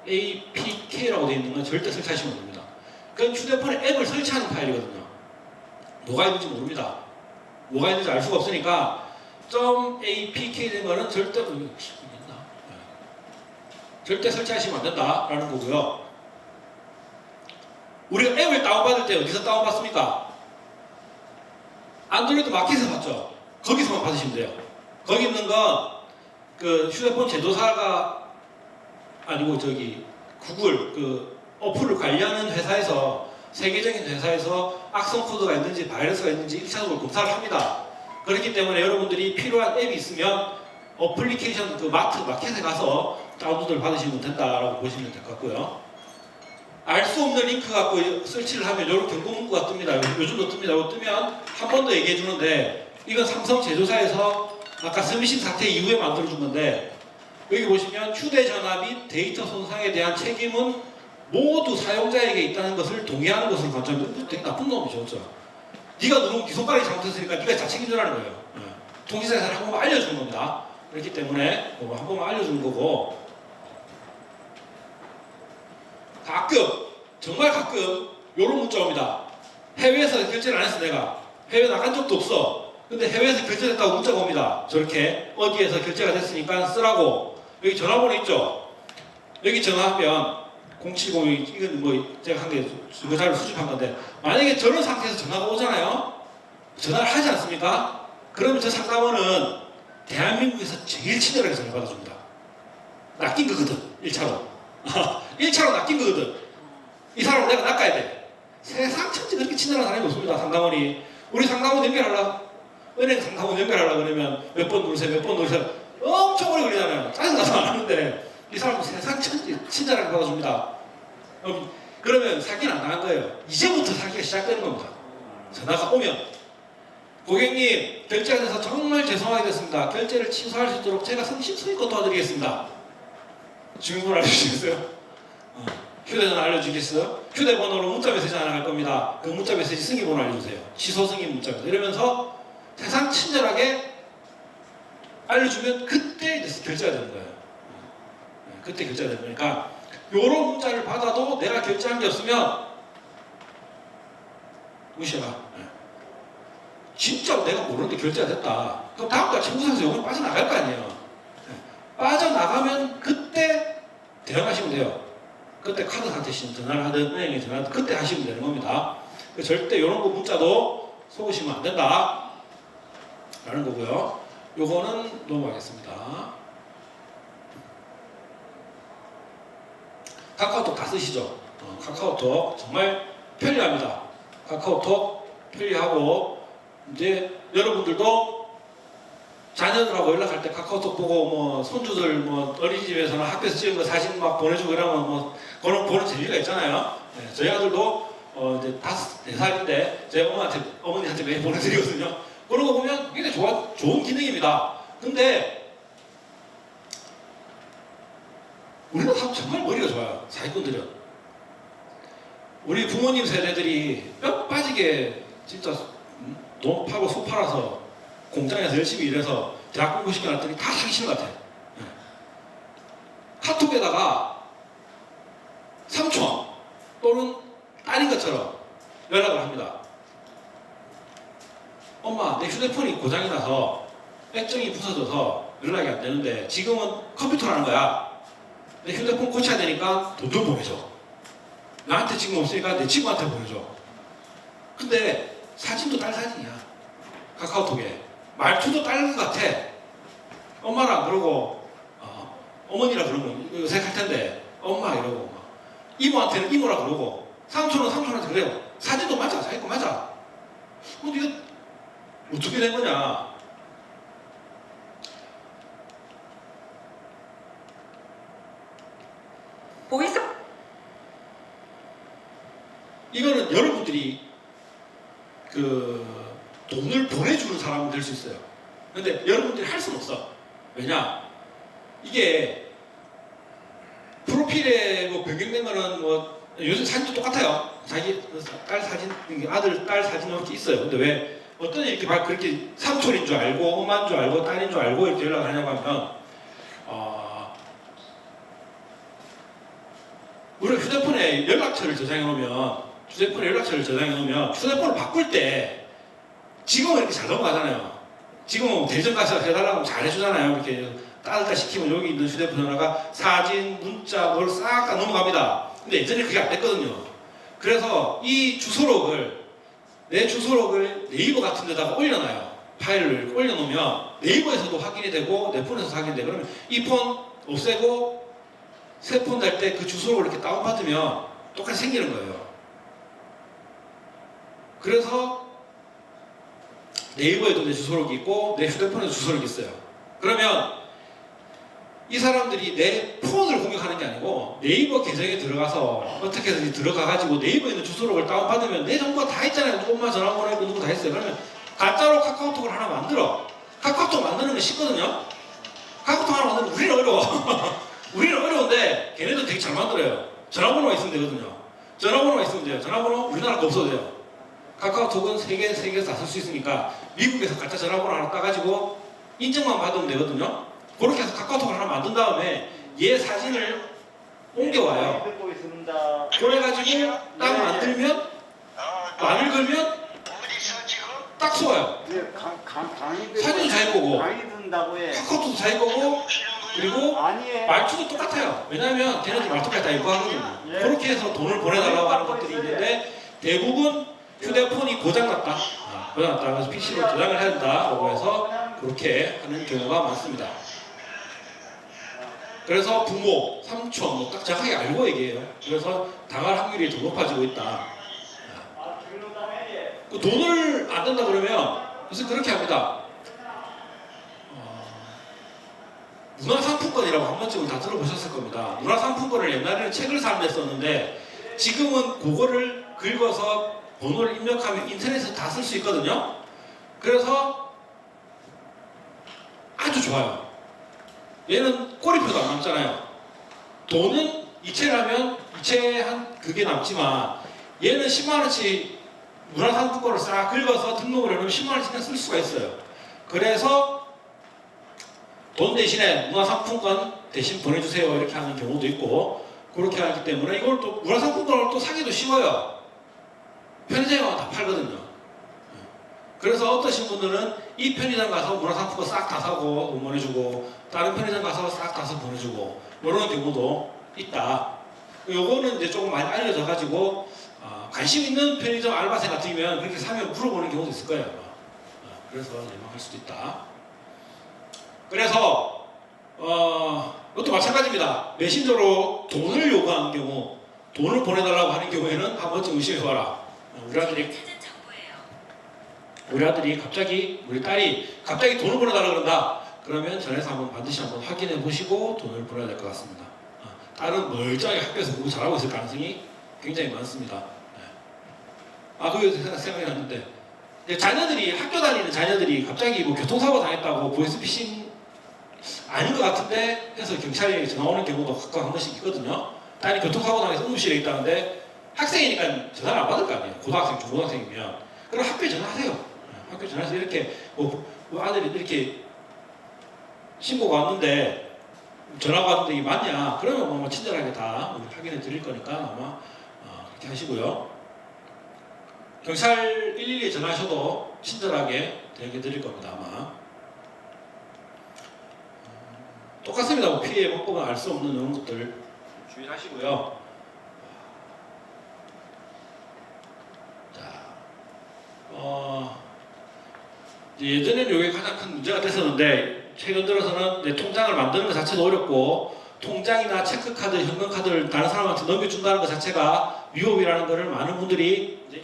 .apk라고 되어 있는 건 절대 설치하시면 안 됩니다. 그건 휴대폰에 앱을 설치하는 파일이거든요. 뭐가 있는지 모릅니다. 뭐가 있는지 알 수가 없으니까 .apk 된 거는 절대 설치하시면 안 된다라는 거고요. 우리가 앱을 다운받을 때 어디서 다운받습니까? 안드로이드 마켓에서 받죠. 거기서만 받으시면 돼요. 거기 있는 건 그 휴대폰 제조사가 아니고 구글 어플을 관리하는 회사에서 세계적인 회사에서 악성 코드가 있는지 바이러스가 있는지 1차적으로 검사를 합니다. 그렇기 때문에 여러분들이 필요한 앱이 있으면 어플리케이션 마켓에 가서 다운로드를 받으시면 된다라고 보시면 될 것 같고요. 알 수 없는 링크 갖고 설치를 하면 이런 경고문구가 뜹니다. 요즘도 뜹니다. 이거 뜨면 한 번 더 얘기해 주는데 이건 삼성 제조사에서 아까 스미싱 사태 이후에 만들어준 건데 여기 보시면 휴대전화 및 데이터 손상에 대한 책임은 모두 사용자에게 있다는 것을 동의하는 것으로 관점이 되게 나쁜 놈이죠. 그렇죠? 네가 누르고 네 손가락이 잘못했으니까 네가 다 책임져라는 거예요. 통신사에서 한 번만 알려주는 겁니다. 그렇기 때문에 한 번만 알려주는 거고 정말 가끔 이런 문자 옵니다. 해외에서 결제를 안 했어. 내가 해외 나간 적도 없어. 근데 해외에서 결제됐다고 문자가 옵니다. 저렇게 어디에서 결제가 됐으니까 쓰라고. 여기 전화번호 있죠? 여기 전화하면 070 이건 뭐 제가 한 게 증거자료 수집한 건데 만약에 저런 상태에서 전화가 오잖아요. 전화를 하지 않습니까? 그러면 저 상담원은 대한민국에서 제일 친절하게 전화 받아줍니다. 낚인 거거든. 1차로 1차로 낚인 거거든. 이 사람을 내가 낚아야 돼. 세상 천지 그렇게 친절한 사람이 없습니다. 상담원이. 우리 상담원 연결하려고 은행 상담원 연결하려고 그러면 몇 번 누르세요 엄청 오래 걸리잖아요. 짜증나서 안 하는데 이 사람은 세상 천지 친절하게 받아줍니다. 그러면 사기는 안 당한 거예요. 이제부터 사기가 시작되는 겁니다. 전화가 오면 고객님, 결제가 돼서 정말 죄송하게 됐습니다. 결제를 취소할 수 있도록 제가 성심성의껏 도와드리겠습니다. 주민번호 알려주시겠어요? 휴대전화 알려주시겠어요? 휴대번호로 문자 메시지 하나 갈 겁니다. 그 문자 메시지 승인번호 알려주세요. 취소 승인 문자. 이러면서 세상 친절하게 알려주면 그때 이제 결제가 되는 거예요. 그때 결제가 되는 거니까 요런 문자를 받아도 내가 결제한 게 없으면 무시해라. 진짜 내가 모르는데 결제가 됐다. 그럼 다음달 청구서에서 요건 빠져나갈 거 아니에요. 빠져나가면 그때 대응하시면 돼요. 그때 카드한테 전화를 하든 은행에 전화하든 그때 하시면 되는 겁니다. 절대 이런 거 문자도 속으시면 안 된다 라는 거고요. 요거는 넘어가겠습니다. 카카오톡 다 쓰시죠? 카카오톡 정말 편리합니다. 카카오톡 편리하고 이제 여러분들도 자녀들하고 연락할 때 카카오톡 보고 뭐 손주들 뭐 어린이집에서나 학교에서 찍은 거 사진 막 보내주고 이러면 뭐 그런 보는 재미가 있잖아요. 네, 저희 아들도 이제 4살인데 제 어머니한테 매일 보내드리거든요. 그런 거 보면 굉장히 좋은 기능입니다. 근데 우리는 정말 머리가 좋아요. 사기꾼들은. 우리 부모님 세대들이 뼈 빠지게 진짜 돈 파고 소 팔아서 공장에서 열심히 일해서 대학 공부 시켜놨더니 다 사기치는 것 같아. 카톡에다가 삼촌 또는 딸인 것처럼 연락을 합니다. 엄마, 내 휴대폰이 고장이 나서 액정이 부서져서 연락이 안 되는데 지금은 컴퓨터라는 거야. 내 휴대폰 고쳐야 되니까 돈 좀 보내줘. 나한테 지금 없으니까 내 친구한테 보내줘. 근데 사진도 딸 사진이야. 카카오톡에. 말투도 딸 것 같아. 엄마랑 그러고 어머니라 그러면 어색할 텐데 엄마 이러고 이모한테는 이모라 그러고 삼촌은 삼촌한테 그래요. 사진도 맞아. 자기 거 맞아. 근데 이거 어떻게 된 거냐. 보이스 이거는 여러분들이 돈을 보내주는 사람은 될 수 있어요. 근데 여러분들이 할 수는 없어. 왜냐? 이게 프로필에 뭐 변경된 거는 뭐 요즘 사진도 똑같아요. 자기 딸 사진, 아들, 딸 사진 이렇게 있어요. 근데 왜 어떤 이렇게 막 그렇게 삼촌인 줄 알고 엄마인 줄 알고 딸인 줄 알고 이렇게 연락을 하냐고 하면 우리가 휴대폰에 연락처를 저장해 놓으면 휴대폰을 바꿀 때 지금은 이렇게 잘 넘어가잖아요. 지금은 대전 가서 해달라고 하면 잘 해주잖아요. 이렇게 따뜻하 시키면 여기 있는 휴대폰 전화가 사진, 문자, 뭘 싹 다 넘어갑니다. 근데 예전에 그게 안 됐거든요. 그래서 이 내 주소록을 네이버 같은 데다가 올려놔요. 파일을 올려놓으면 네이버에서도 확인이 되고 내 폰에서도 확인이 되고 그러면 이 폰 없애고 새 폰 달 때 그 주소록을 이렇게 다운받으면 똑같이 생기는 거예요. 그래서 네이버에도 내 주소록이 있고 내 휴대폰에도 주소록이 있어요. 그러면 이 사람들이 내 폰을 공격하는 게 아니고 네이버 계정에 들어가서 어떻게 해서 들어가가지고 네이버에 있는 주소록을 다운받으면 내 정보가 다 있잖아요. 누구 엄마 전화번호 있고 누구 다 있어요. 그러면 가짜로 카카오톡을 하나 만들어. 카카오톡 만드는 게 쉽거든요. 카카오톡 하나 만들면 우리는 어려워. 우리는 어려운데 걔네도 되게 잘 만들어요. 전화번호가 있으면 되거든요. 전화번호가 있으면 돼요. 전화번호 우리나라 거 없어도 돼요. 카카오톡은 세계에서 다 쓸 수 있으니까 미국에서 가짜 전화번호 하나 따가지고 인증만 받으면 되거든요. 그렇게 해서 카카오톡을 하나 만든 다음에 얘 사진을 옮겨와요. 그래가지고 딱 만들면 마늘 걸면 딱 쏘아요. 사진도 자기 거고 카카오톡도 자기 거고 그리고 말투도 똑같아요. 왜냐하면 걔네들 말투까지 다 이거 하거든요. 그렇게 해서 돈을 보내달라고 하는 것들이 있는데 대부분 휴대폰이 고장났다. 그래서 PC로 저장을 해야 된다고 해서 그렇게 하는 경우가 많습니다. 그래서 부모, 삼촌 뭐 딱 정확하게 알고 얘기해요. 그래서 당할 확률이 더 높아지고 있다. 돈을 안 든다 그러면 그래서 그렇게 합니다. 문화상품권이라고 한 번쯤은 다 들어보셨을 겁니다. 문화상품권을 옛날에는 책을 사는 데 썼는데 지금은 그거를 긁어서 번호를 입력하면 인터넷에서 다 쓸 수 있거든요. 그래서 아주 좋아요. 얘는 꼬리표도 안 남잖아요. 돈은 이체라면 이체 한 그게 남지만 얘는 10만원치 문화상품권을 싹 긁어서 등록을 해놓으면 10만원치 그냥 쓸 수가 있어요. 그래서 돈 대신에 문화상품권 대신 보내주세요 이렇게 하는 경우도 있고, 그렇게 하기 때문에 이걸 또 문화상품권을 또 사기도 쉬워요. 편의점에 가면 다 팔거든요. 그래서 어떠신 분들은 이 편의점 가서 문화상품권 싹 다 사고 돈 보내주고, 다른 편의점 가서 싹 다 사서 보내주고, 이런 경우도 있다. 요거는 이제 조금 많이 알려져 가지고 관심 있는 편의점 알바생 같으면 그렇게 사면 물어보는 경우도 있을 거예요. 그래서 예방할 수도 있다. 그래서 이것도 마찬가지입니다. 메신저로 돈을 요구하는 경우, 돈을 보내달라고 하는 경우에는 한 번쯤 의심해봐라. 우리 아들이 갑자기, 우리 딸이 갑자기 돈을 보내달라고 그런다. 그러면 전에서 반드시 한번 확인해 보시고 돈을 보내야 될 것 같습니다. 딸은 멀쩡하게 학교에서 공부 잘하고 있을 가능성이 굉장히 많습니다. 그게 생각이 났는데, 자녀들이, 학교 다니는 자녀들이 갑자기 뭐 교통사고 당했다고 보이스피싱 아닌 것 같은데 해서 경찰에 전화 오는 경우도 가끔 한 번씩 있거든요. 딸이 교통사고 당해서 응급실에 있다는데 학생이니까 전화를 안 받을 거 아니에요. 고등학생, 중고등학생이면. 그럼 학교에 전화하세요. 학교에 전화해서 이렇게 뭐 아들이 이렇게 신고가 왔는데, 전화가 왔는데 이게 맞냐? 그러면 뭐 친절하게 다 확인해 드릴 거니까 아마 그렇게 하시고요. 경찰 112에 전화하셔도 친절하게 대응해 드릴 겁니다, 아마. 똑같습니다. 뭐 피해 방법은 알 수 없는 이런 것들 주의하시고요. 자, 예전에는 이게 가장 큰 문제가 됐었는데, 최근 들어서는 이제 통장을 만드는 것 자체도 어렵고, 통장이나 체크카드, 현금카드를 다른 사람한테 넘겨준다는 것 자체가 위협이라는 것을 많은 분들이 이제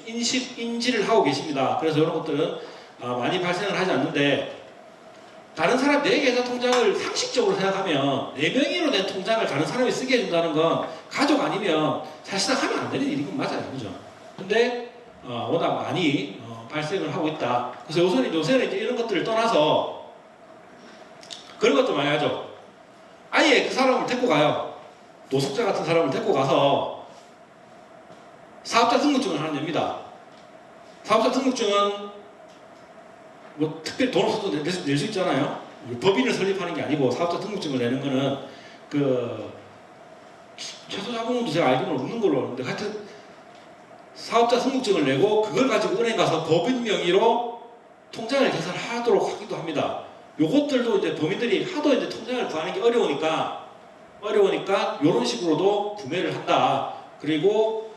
인지를 하고 계십니다. 그래서 이런 것들은 많이 발생을 하지 않는데, 다른 사람 내 계좌 통장을 상식적으로 생각하면 내 명의로 된 통장을 다른 사람이 쓰게 해준다는 건 가족 아니면 사실상 하면 안 되는 일인 건 맞아요. 그죠? 근데 워낙 많이 발생을 하고 있다. 그래서 요새는 이제 이런 것들을 떠나서 그런 것도 많이 하죠. 아예 그 사람을 데리고 가요. 노숙자 같은 사람을 데리고 가서 사업자 등록증을 하나 냅니다. 사업자 등록증은 뭐 특별히 돈 없어도 낼 수 있잖아요. 법인을 설립하는 게 아니고 사업자 등록증을 내는 거는 그 최소 자본금도 제가 알기로는 없는 걸로 아는데, 하여튼 사업자 등록증을 내고 그걸 가지고 은행 가서 법인 명의로 통장을 개설하도록 하기도 합니다. 요것들도 이제 범인들이 하도 이제 통장을 구하는 게 어려우니까 이런 식으로도 구매를 한다. 그리고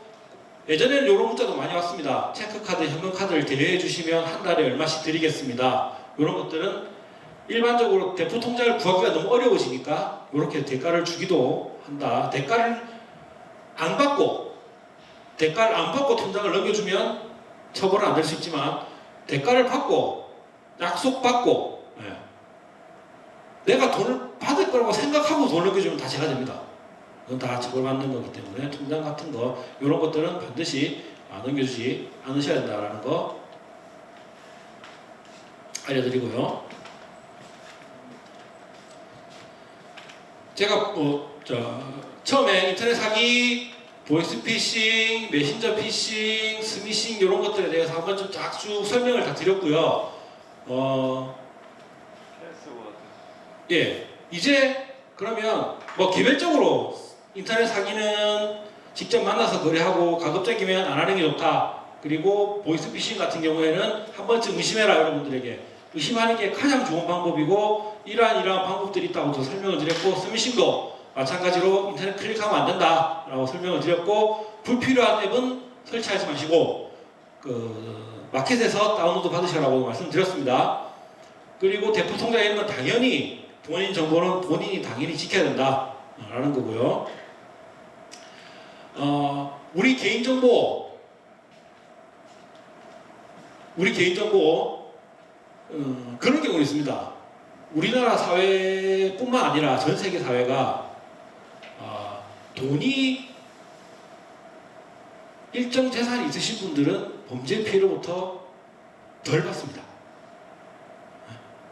예전에는 이런 문자도 많이 왔습니다. 체크카드, 현금카드를 대여해 주시면 한 달에 얼마씩 드리겠습니다. 이런 것들은 일반적으로 대포 통장을 구하기가 너무 어려워지니까 이렇게 대가를 주기도 한다. 대가를 안 받고 통장을 넘겨주면 처벌은 안 될 수 있지만, 대가를 받고 약속받고 내가 돈을 받을 거라고 생각하고 돈을 넘겨주면 다 제가 됩니다. 그건 다 처벌받는 거기 때문에 통장 같은 거 이런 것들은 반드시 넘겨주지 않으셔야 된다는 거 알려드리고요. 제가 처음에 인터넷 사기, 보이스피싱, 메신저 피싱, 스미싱 이런 것들에 대해서 한번 좀 쫙 설명을 다 드렸고요. 예, 이제 그러면 뭐 개별적으로 인터넷 사기는 직접 만나서 거래하고 가급적이면 안 하는 게 좋다. 그리고 보이스피싱 같은 경우에는 한 번쯤 의심해라. 여러분들에게 의심하는 게 가장 좋은 방법이고, 이러한 방법들이 있다고 저 설명을 드렸고, 스미싱도 마찬가지로 인터넷 클릭하면 안 된다 라고 설명을 드렸고, 불필요한 앱은 설치하지 마시고 마켓에서 다운로드 받으시라고 말씀드렸습니다. 그리고 대포 통장에 있는 건 당연히 본인 정보는 본인이 당연히 지켜야 된다 라는 거고요. 우리 개인정보 그런 경우가 있습니다. 우리나라 사회뿐만 아니라 전 세계 사회가 돈이 일정 재산이 있으신 분들은 범죄 피해로부터 덜 받습니다.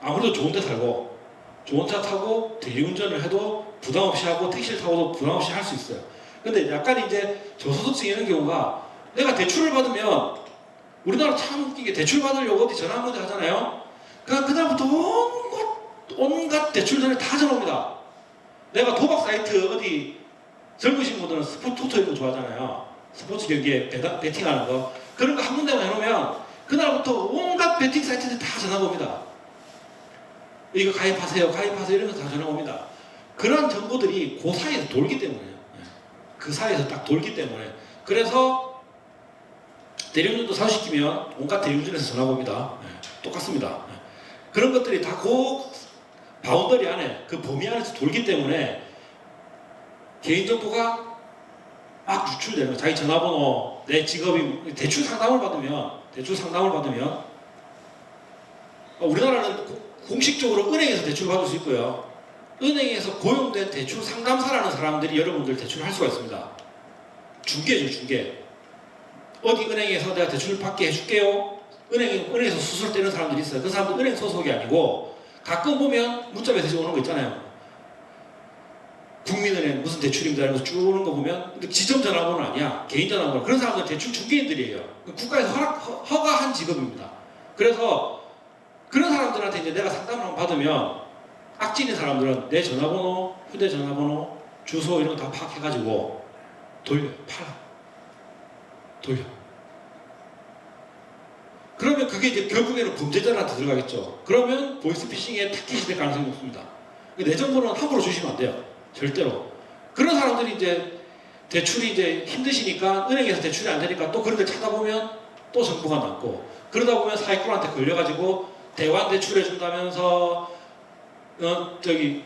아무래도 좋은 데 살고 좋은 차 타고 대리운전을 해도 부담 없이 하고 택시를 타고도 부담 없이 할 수 있어요. 근데 약간 이제 저소득층 이런 경우가 내가 대출을 받으면 우리나라 참 웃긴 게 대출 받으려고 어디 전화 한 번 하잖아요. 그다음부터 온갖 대출들이 다 전화 옵니다. 내가 도박 사이트 어디 젊으신 분들은 스포츠 토토 이런 거 좋아하잖아요. 스포츠 경기에 베팅하는 거 그런 거 한 군데만 해놓으면 그날부터 온갖 베팅 사이트들이 다 전화가 옵니다. 이거 가입하세요 이런 거 다 전화가 옵니다. 그런 정보들이 그 사이에서 돌기 때문에요. 그 사이에서 딱 돌기 때문에 그래서 대리운전도 사시키면 온갖 대리운전에서 전화가 옵니다. 똑같습니다. 그런 것들이 다 그 바운더리 안에 그 범위 안에서 돌기 때문에 개인정보가 막 유출되는 거예요. 자기 전화번호, 내 직업이 대출 상담을 받으면 우리나라는 공식적으로 은행에서 대출 받을 수 있고요. 은행에서 고용된 대출 상담사라는 사람들이 여러분들 대출을 할 수가 있습니다. 중개죠, 중개. 어디 은행에서 내가 대출을 받게 해줄게요. 은행에서 수수료 떼는 사람들이 있어요. 그 사람들 은행 소속이 아니고 가끔 보면 문자 메시지 오는 거 있잖아요. 국민은행 무슨 대출입니다 이러면서 쭉 오는 거 보면 근데 지점 전화번호는 아니야. 개인 전화번호. 그런 사람들 대출 중개인들이에요. 국가에서 허가한 직업입니다. 그래서 그런 사람들한테 이제 내가 상담을 한번 받으면 악질인 사람들은 내 전화번호, 휴대전화번호, 주소 이런 거 다 파악해가지고 돌려요. 돌려. 그러면 그게 이제 결국에는 범죄자한테 들어가겠죠. 그러면 보이스피싱에 타깃이 될 가능성이 높습니다. 내 정보는 함부로 주시면 안 돼요. 절대로. 그런 사람들이 이제 대출이 이제 힘드시니까 은행에서 대출이 안 되니까 또 그런 데 찾아보면 또 정보가 남고 그러다 보면 사기꾼한테 걸려가지고 대환 대출해준다면서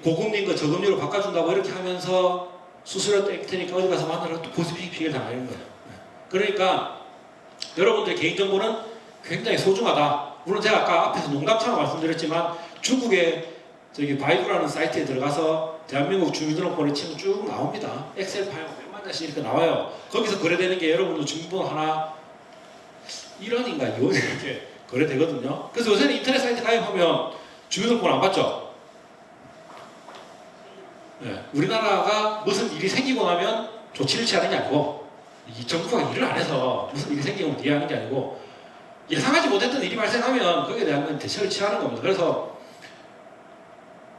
고금리인 거 저금리로 바꿔준다고 이렇게 하면서 수수료 뗄 테니까 어디 가서 만나라 또 보이스피싱을 당하는 거예요. 그러니까 여러분들 개인정보는 굉장히 소중하다. 물론 제가 아까 앞에서 농담처럼 말씀드렸지만 중국의 바이두라는 사이트에 들어가서 대한민국 주민등록번호 치면 쭉 나옵니다. 엑셀 파일 몇만 장씩 이렇게 나와요. 거기서 거래되는 게 여러분들 주민번호 하나 1원인가 2원 이렇게 거래되거든요. 그래서 요새는 인터넷 사이트 가입하면 주민등록번호 안 받죠? 네, 우리나라가 무슨 일이 생기고 나면 조치를 취하는 게 아니고 이 정부가 일을 안 해서 무슨 일이 생기면 이해하는 게 아니고 예상하지 못했던 일이 발생하면 거기에 대한 대처를 취하는 겁니다. 그래서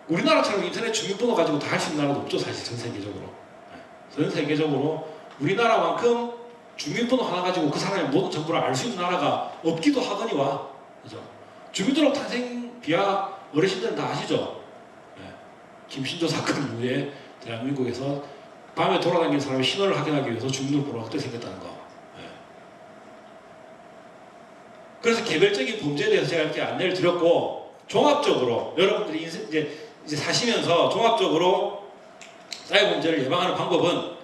우리나라처럼 인터넷 주민번호 가지고 다 할 수 있는 나라도 없죠. 사실 전 세계적으로. 전 세계적으로 우리나라만큼 주민번호 하나 가지고 그 사람의 모든 정보를 알 수 있는 나라가 없기도 하거니와 그죠? 주민등록 탄생 비하 어르신들은 다 아시죠? 김신조 사건 이후에 대한민국에서 밤에 돌아다니는 사람의 신원을 확인하기 위해서 주민등록번호가 그때 생겼다는 거. 그래서 개별적인 범죄에 대해서 제가 이렇게 안내를 드렸고 종합적으로 여러분들이 이제 사시면서 종합적으로 사이버 범죄를 예방하는 방법은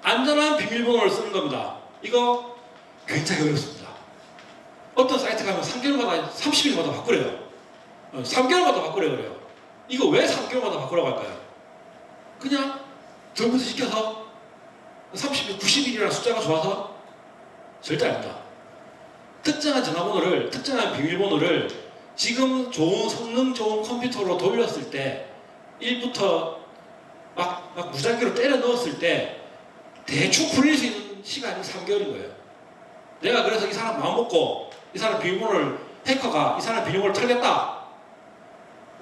안전한 비밀번호를 쓰는 겁니다. 이거 굉장히 어렵습니다. 어떤 사이트 가면 3개월마다 30일마다 바꾸래요. 3개월마다 바꾸래 그래요. 이거 왜 3개월마다 바꾸라고 할까요? 그냥 정부에서 시켜서 30일, 90일이라는 숫자가 좋아서? 절대 아닙니다. 특정한 전화번호를, 특정한 비밀번호를 지금 좋은 성능 좋은 컴퓨터로 돌렸을 때 1부터 막 무작위로 때려 넣었을 때 대충 풀릴 수 있는 시간이 3개월인 거예요. 내가 그래서 이 사람 마음 먹고 이 사람 비밀번호를 해커가 이 사람 비밀번호를 털겠다.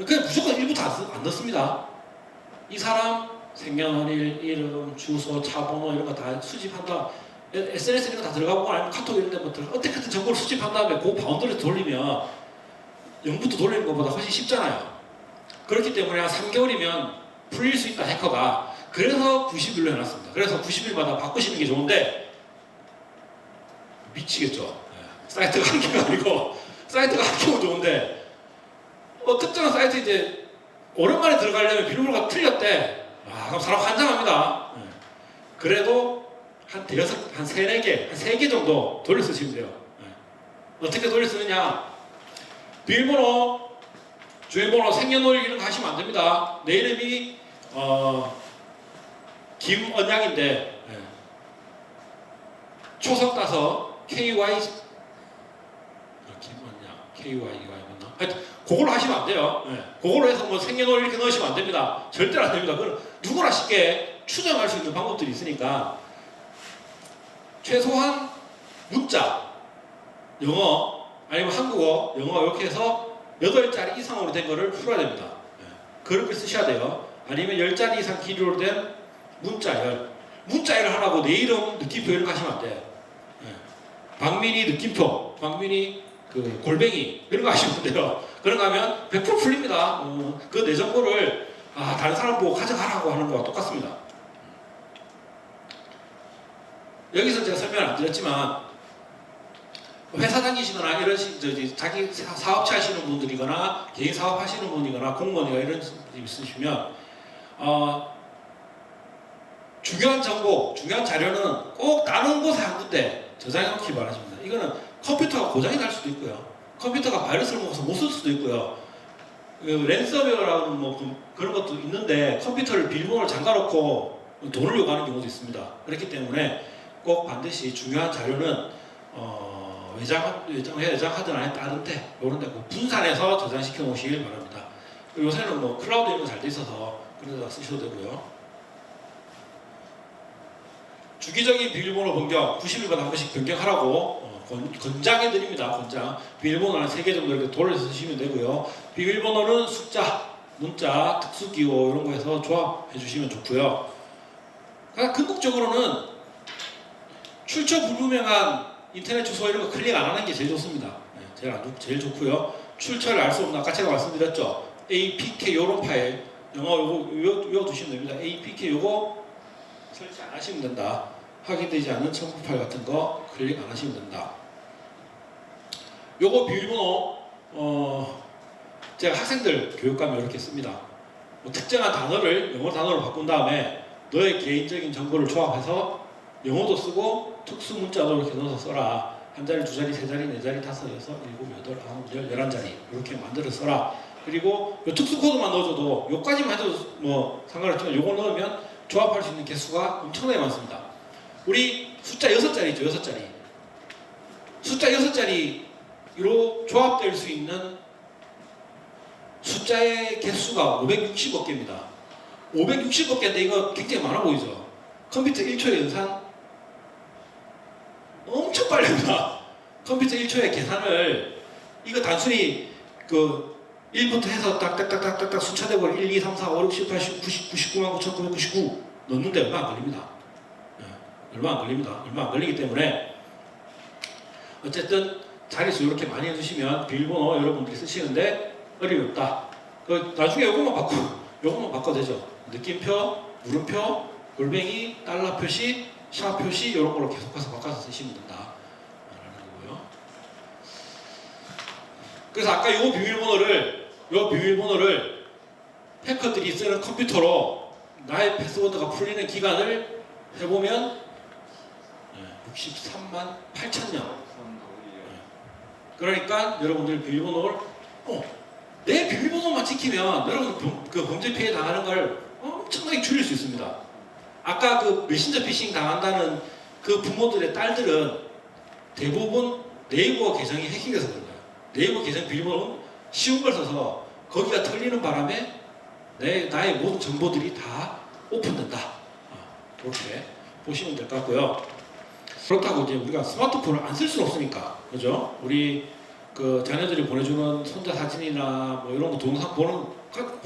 그냥 무조건 1부터 안 넣습니다. 이 사람 생년월일, 이름, 주소, 차번호 이런 거 다 수집한다. SNS 이런 거 다 들어가 보고 아니면 카톡 이런 데부터 어떻게든 정보를 수집한 다음에 그 바운더리에서 돌리면 0부터 돌리는 것보다 훨씬 쉽잖아요. 그렇기 때문에 한 3개월이면 풀릴 수 있다 해커가. 그래서 90일로 해놨습니다. 그래서 90일마다 바꾸시는 게 좋은데 미치겠죠. 사이트가 한 개가 아니고 사이트가 한 개면 좋은데 특정한 사이트 이제 오랜만에 들어가려면 비밀번호가 틀렸대. 그럼 사람 환장합니다. 그래도 한 3, 4개, 한 3개 정도 돌려 쓰시면 돼요. 어떻게 돌려 쓰느냐? 비밀번호, 주민번호, 생년월일 이런 거 하시면 안 됩니다. 내 이름이 김언양인데 초석 따서 KY 김언양 KY가 맞나? 하여튼 그걸로 하시면 안 돼요. 예. 그걸로 해서 뭐 생년월 이렇게 넣으시면 안 됩니다. 절대로 안 됩니다. 그건 누구나 쉽게 추정할 수 있는 방법들이 있으니까 최소한 문자, 영어 아니면 한국어, 영어 이렇게 해서 8자리 이상으로 된 거를 풀어야 됩니다. 예. 그렇게 쓰셔야 돼요. 아니면 10자리 이상 길이로 된 문자열. 문자열 하라고 내 이름, 느낌표 이런 거 하시면 안 돼요. 예. 박민희 느낌표, 박민희 그 골뱅이 이런 거 하시면 돼요. 그런 거 하면 100% 풀립니다. 그 내 정보를 다른 사람 보고 가져가라고 하는 거와 똑같습니다. 여기서 제가 설명을 안 드렸지만 회사 다니시거나 이런 자기 사업체 하시는 분들이거나 개인 사업 하시는 분이거나 공무원이거나 이런 분이 있으시면 중요한 정보, 중요한 자료는 꼭 나눈 곳에 한 군데 저장해 놓기 바랍니다. 이거는 컴퓨터가 고장이 날 수도 있고요. 컴퓨터가 바이러스를 먹어서 못 쓸 수도 있고요. 랜섬웨어라는 뭐 그런 것도 있는데 컴퓨터를 비밀번호를 잠가놓고 돈을 요구하는 경우도 있습니다. 그렇기 때문에 꼭 반드시 중요한 자료는 외장하든 아니면 다른 데 이런 데 분산해서 저장시켜 놓으시길 바랍니다. 요새는 뭐 클라우드 이런 거 잘 돼 있어서 그런 데다 쓰셔도 되고요. 주기적인 비밀번호 변경 90일마다 한 번씩 변경하라고 권장해 드립니다. 권장. 비밀번호는 3개 정도 이렇게 돌려서 쓰시면 되고요. 비밀번호는 숫자, 문자, 특수기호 이런 거 해서 조합해 주시면 좋고요. 궁극적으로는 출처 불분명한 인터넷 주소 이런 거 클릭 안 하는 게 제일 좋습니다. 제일 좋고요. 출처를 알 수 없는 아까 제가 말씀드렸죠. APK 요런 파일 영어 요거 외워두시면 됩니다. APK 요거 설치 안 하시면 된다. 확인되지 않은 첨부 파일 같은 거 클릭 안 하시면 된다. 요거 비밀번호 제가 학생들 교육감이 이렇게 씁니다. 뭐 특정한 단어를 영어 단어로 바꾼 다음에 너의 개인적인 정보를 조합해서 영어도 쓰고 특수 문자도 이렇게 넣어서 써라. 한 자리, 두 자리, 세 자리, 네 자리, 다섯, 여섯, 일곱, 여덟, 아홉, 열, 11자리 이렇게 만들어 써라. 그리고 요 특수 코드만 넣어줘도 요까지만 해도 뭐 상관없지만 요거 넣으면 조합할 수 있는 개수가 엄청나게 많습니다. 우리 숫자 6자리 있죠. 6자리. 숫자 6자리로 조합될 수 있는 숫자의 개수가 560억 개입니다. 560억 개인데 이거 굉장히 많아 보이죠? 컴퓨터 1초의 연산 엄청 빨리 합니다. 컴퓨터 1초의 계산을 이거 단순히 그 1부터 해서 딱딱딱딱딱 숫자대고 1, 2, 3, 4, 5, 6, 7, 8, 9, 99만 9,999 넣는데 얼마 안 걸립니다. 얼마 안 걸립니다. 얼마 안 걸리기 때문에 어쨌든 자릿수 이렇게 많이 해주시면 비밀번호 여러분들이 쓰시는데 어려움이 없다. 나중에 요것만 바꿔도 되죠. 느낌표, 물음표, 골뱅이, 달러 표시, 샤 표시 이런 걸로 계속해서 바꿔서 쓰시면 된다. 라는 거고요. 그래서 아까 요 비밀번호를 해커들이 쓰는 컴퓨터로 나의 패스워드가 풀리는 기간을 해보면 63만 8천년. 그러니까 여러분들 비밀번호를 내 비밀번호만 지키면 여러분 그 범죄 피해 당하는 걸 엄청나게 줄일 수 있습니다. 아까 그 메신저 피싱 당한다는 그 부모들의 딸들은 대부분 네이버 계정이 해킹돼서 그런 거예요. 네이버 계정 비밀번호는 쉬운 걸 써서 거기가 털리는 바람에 나의 모든 정보들이 다 오픈된다. 그렇게 보시면 될 것 같고요. 그렇다고 이제 우리가 스마트폰을 안 쓸 수는 없으니까, 그죠? 우리 그 자녀들이 보내주는 손자 사진이나 뭐 이런 거 동영상 보는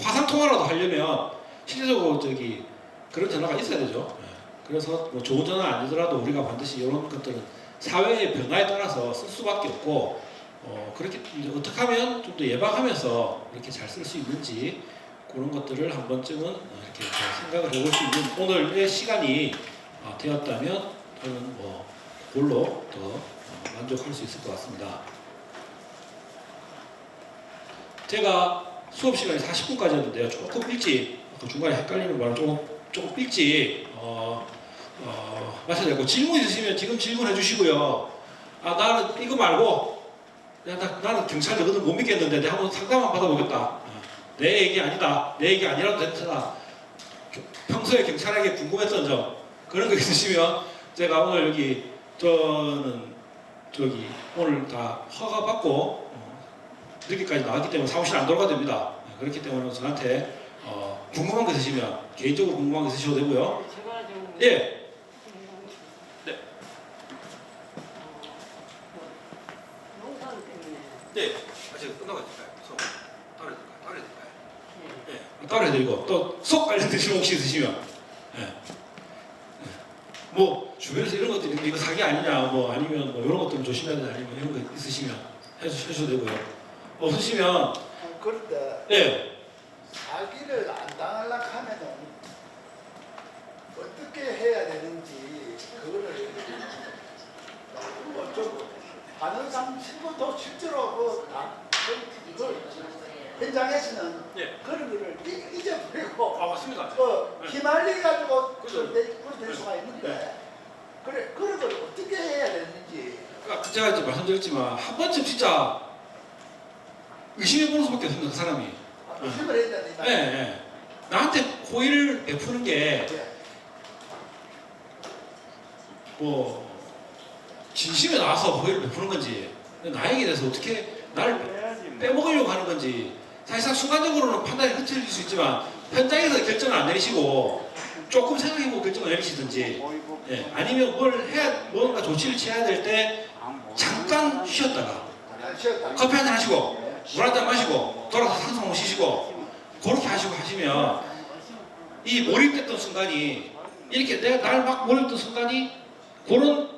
화상 통화라도 하려면 실제적으로 그런 전화가 있어야 되죠. 그래서 뭐 좋은 전화 아니더라도 우리가 반드시 이런 것들은 사회의 변화에 따라서 쓸 수밖에 없고 그렇게 이제 어떻게 하면 좀 더 예방하면서 이렇게 잘 쓸 수 있는지 그런 것들을 한 번쯤은 이렇게 생각을 해볼 수 있는 오늘의 시간이 되었다면 저는 뭐 그걸로 더 만족할 수 있을 것 같습니다. 제가 수업 시간이 40분까지였는데요. 조금 일찍 중간에 헷갈리는 바람 조금 일찍 마쳐야 되고 질문 있으시면 지금 질문해 주시고요. 나는 이거 말고 나는 경찰 너희들 못 믿겠는데 내가 한번 상담만 받아보겠다. 내 얘기 아니다. 내 얘기 아니라도 괜찮아. 평소에 경찰에게 궁금했던 점 그런 거 있으시면 제가 오늘 저는 오늘 다 허가 받고 늦게까지 나왔기 때문에 사무실 안 돌아가 됩니다. 그렇기 때문에 저한테 궁금한 거 있으시면 개인적으로 궁금한 거 있으셔도 되고요. 제가 좀 예. 네. 농산 때문에 네. 아직 끝나고 있을까요? 수업 따로 해야 될까요? 예. 따로 해드리고 또 수업 관련된 질문 혹시 있으시면 예. 뭐 주변에서 이런 것들이 있는데 이거 사기 아니냐 뭐 아니면 뭐 이런 것들 조심해야 되냐 아니면 이런 거 있으시면 해주셔도 되고요. 없으시면 그런데 예. 사기를 안 당하려고 하면은 어떻게 해야 되는지 그거를 좀 아는 사람 친구도 실제로 이걸 현장에서는 예. 그런 거를 잊어버리고 맞습니다. 휘말리 가지고 그죠. 그럴 수가 있는데 그래 그런 걸 어떻게 해야 되는지 그러니까 제가 이제 말씀드렸지만 한 번쯤 진짜 의심해보는 수밖에 없습니다. 그 사람이. 의심을 해야 된다. 예, 예. 나한테 호의를 베푸는 게 뭐 진심에 나와서 호의를 베푸는 건지 나에게 대해서 어떻게 나를 빼먹으려고 하는 건지 사실상 순간적으로는 판단이 흐트러질 수 있지만 현장에서 결정을 안 내리시고 조금 생각해보고 결정을 내리시든지 예, 아니면 뭔가 조치를 취해야 될 때 잠깐 쉬었다가 커피 한잔 하시고 물 한잔 마시고 돌아서 산소 한번 쉬시고 그렇게 하시면 이 몰입됐던 순간이 이렇게 내가 날 막 몰입했던 순간이 그런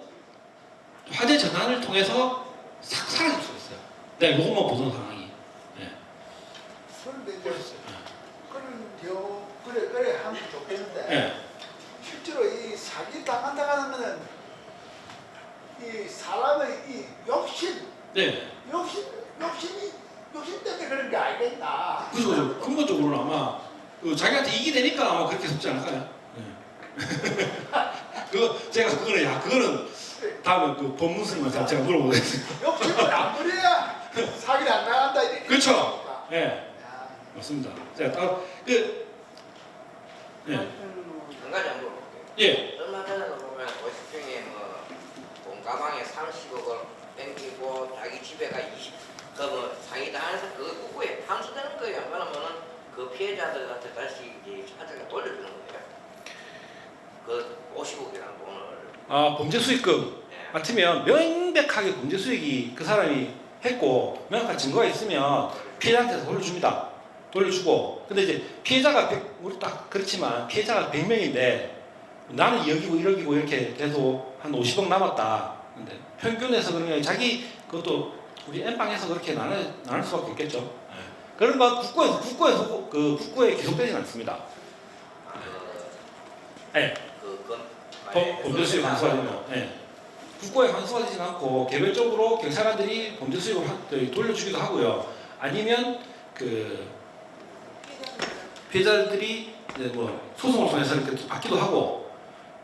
화제 전환을 통해서 싹 사라질 수가 있어요. 내가 이것만 보던 상황이. 예. 그런데 이제 그런 경우 그래 하면 좋겠는데 예. 실제로 이 사기 당한다는 거는 이 사람의 이 욕심 네. 욕심 때문에 그런 게 알겠나? 그죠. 근본적으로는 아마 자기한테 이익이 되니까 아마 그렇게 속지 않을까요? 예. 그거는 다음에 그 법무스님한테 제가 물어보겠습니다. 욕심을 안 부려야 사기를 안 나간다 이렇게. 그렇죠. 예. 맞습니다. 제가 따로 예. 한 가지 안 물어볼게요. 예. 얼마 전에도 보면 오십 중에 뭐 돈가방에 30억을 땡기고 자기 집에가 20뭐 사기 당해서 그 누구에 환수되는 거예요. 그러면은 그 피해자들한테 다시 이제 차들가 돌려주는 거예요. 그 50억이라는 돈을. 범죄 수익금 같으면 명백하게 범죄 수익이 그 사람이 했고 명확한 증거가 있으면 피해자한테 돌려줍니다. 돌려주고 근데 이제 피해자가 우리 딱 그렇지만 피해자가 100명인데 나는 2억이고 1억이고 이렇게 돼도 한 50억 남았다. 근데 평균에서 그러면 자기 그것도 우리 N방에서 그렇게 나눌 수밖에 없겠죠. 예. 그런 건 국고에 기록되지는 않습니다. 예. 범죄 수익 환수하려면 국고에 환수하지는 않고 개별적으로 경찰관들이 범죄 수익을 돌려주기도 하고요. 아니면 그 피해자들이 이제 뭐 소송을 통해서 이렇게 받기도 하고.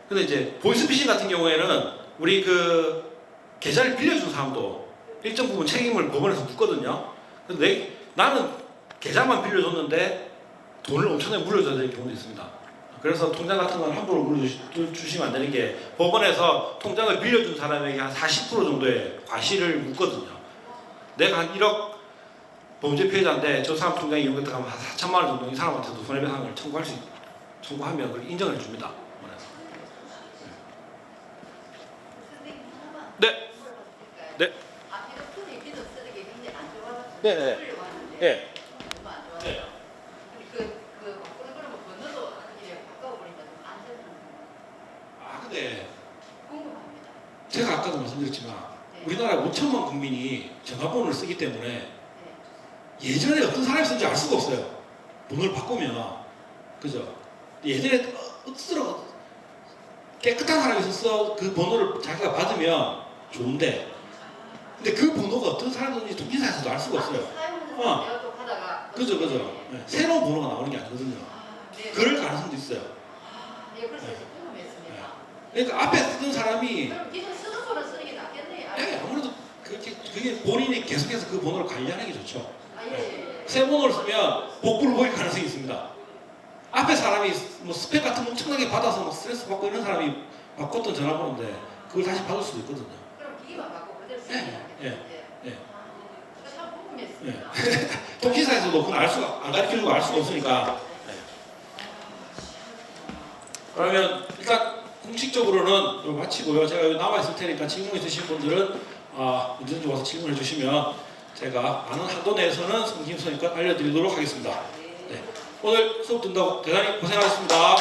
근데 이제 보이스피싱 같은 경우에는 우리 그 계좌를 빌려준 사람도 일정 부분 책임을 법원에서 묻거든요. 근데 나는 계좌만 빌려줬는데 돈을 엄청나게 물려줘야 될 경우도 있습니다. 그래서 통장 같은 건 함부로 물려주시면 안 되는 게 법원에서 통장을 빌려준 사람에게 한 40% 정도의 과실을 묻거든요. 내가 한 1억 범죄 피해자인데 저 사람 통장에 이용했다가 한 4천만 원 정도 이 사람한테도 손해배상을 청구하면 그걸 인정을 해줍니다. 네. 네. 네. 네. 네. 근데 제가 아까도 말씀드렸지만 우리나라 5천만 국민이 전화번호를 쓰기 때문에 예전에 어떤 사람이 쓴지 알 수가 없어요. 번호를 바꾸면 그죠? 예전에 억수로 깨끗한 사람이 있었어. 그 번호를 자기가 받으면 좋은데 근데 그 번호가 어떤 사람인지 통신사에서도 알 수가 없어요. 그죠. 네. 새로운 번호가 나오는 게 아니거든요. 그럴 가능성도 있어요. 그러니까 앞에 쓰던 사람이 아무래도 그게 본인이 계속해서 그 번호를 관리하는 게 좋죠. 새 번호를 쓰면 복구를 보일 가능성이 있습니다. 앞에 사람이 뭐 스펙 같은 거 엄청나게 받아서 막 스트레스 받고 이런 사람이 바꿨던 전화번호인데 그걸 다시 받을 수도 있거든요. 그럼 기기만 바꿔 그대로 쓰는 게 예. 참 궁금했어요. 네. 통신사에서도 그건 안 가르쳐주고 알 수가 없으니까. 네. 그러면 일단 공식적으로는 이거 마치고요. 제가 여기 나와 있을 테니까 질문 있으신 분들은 언제든지 와서 질문해 주시면 제가 아는 한도 내에서는 성심성의껏 알려드리도록 하겠습니다. 네. 오늘 수업 듣는다고 대단히 고생하셨습니다.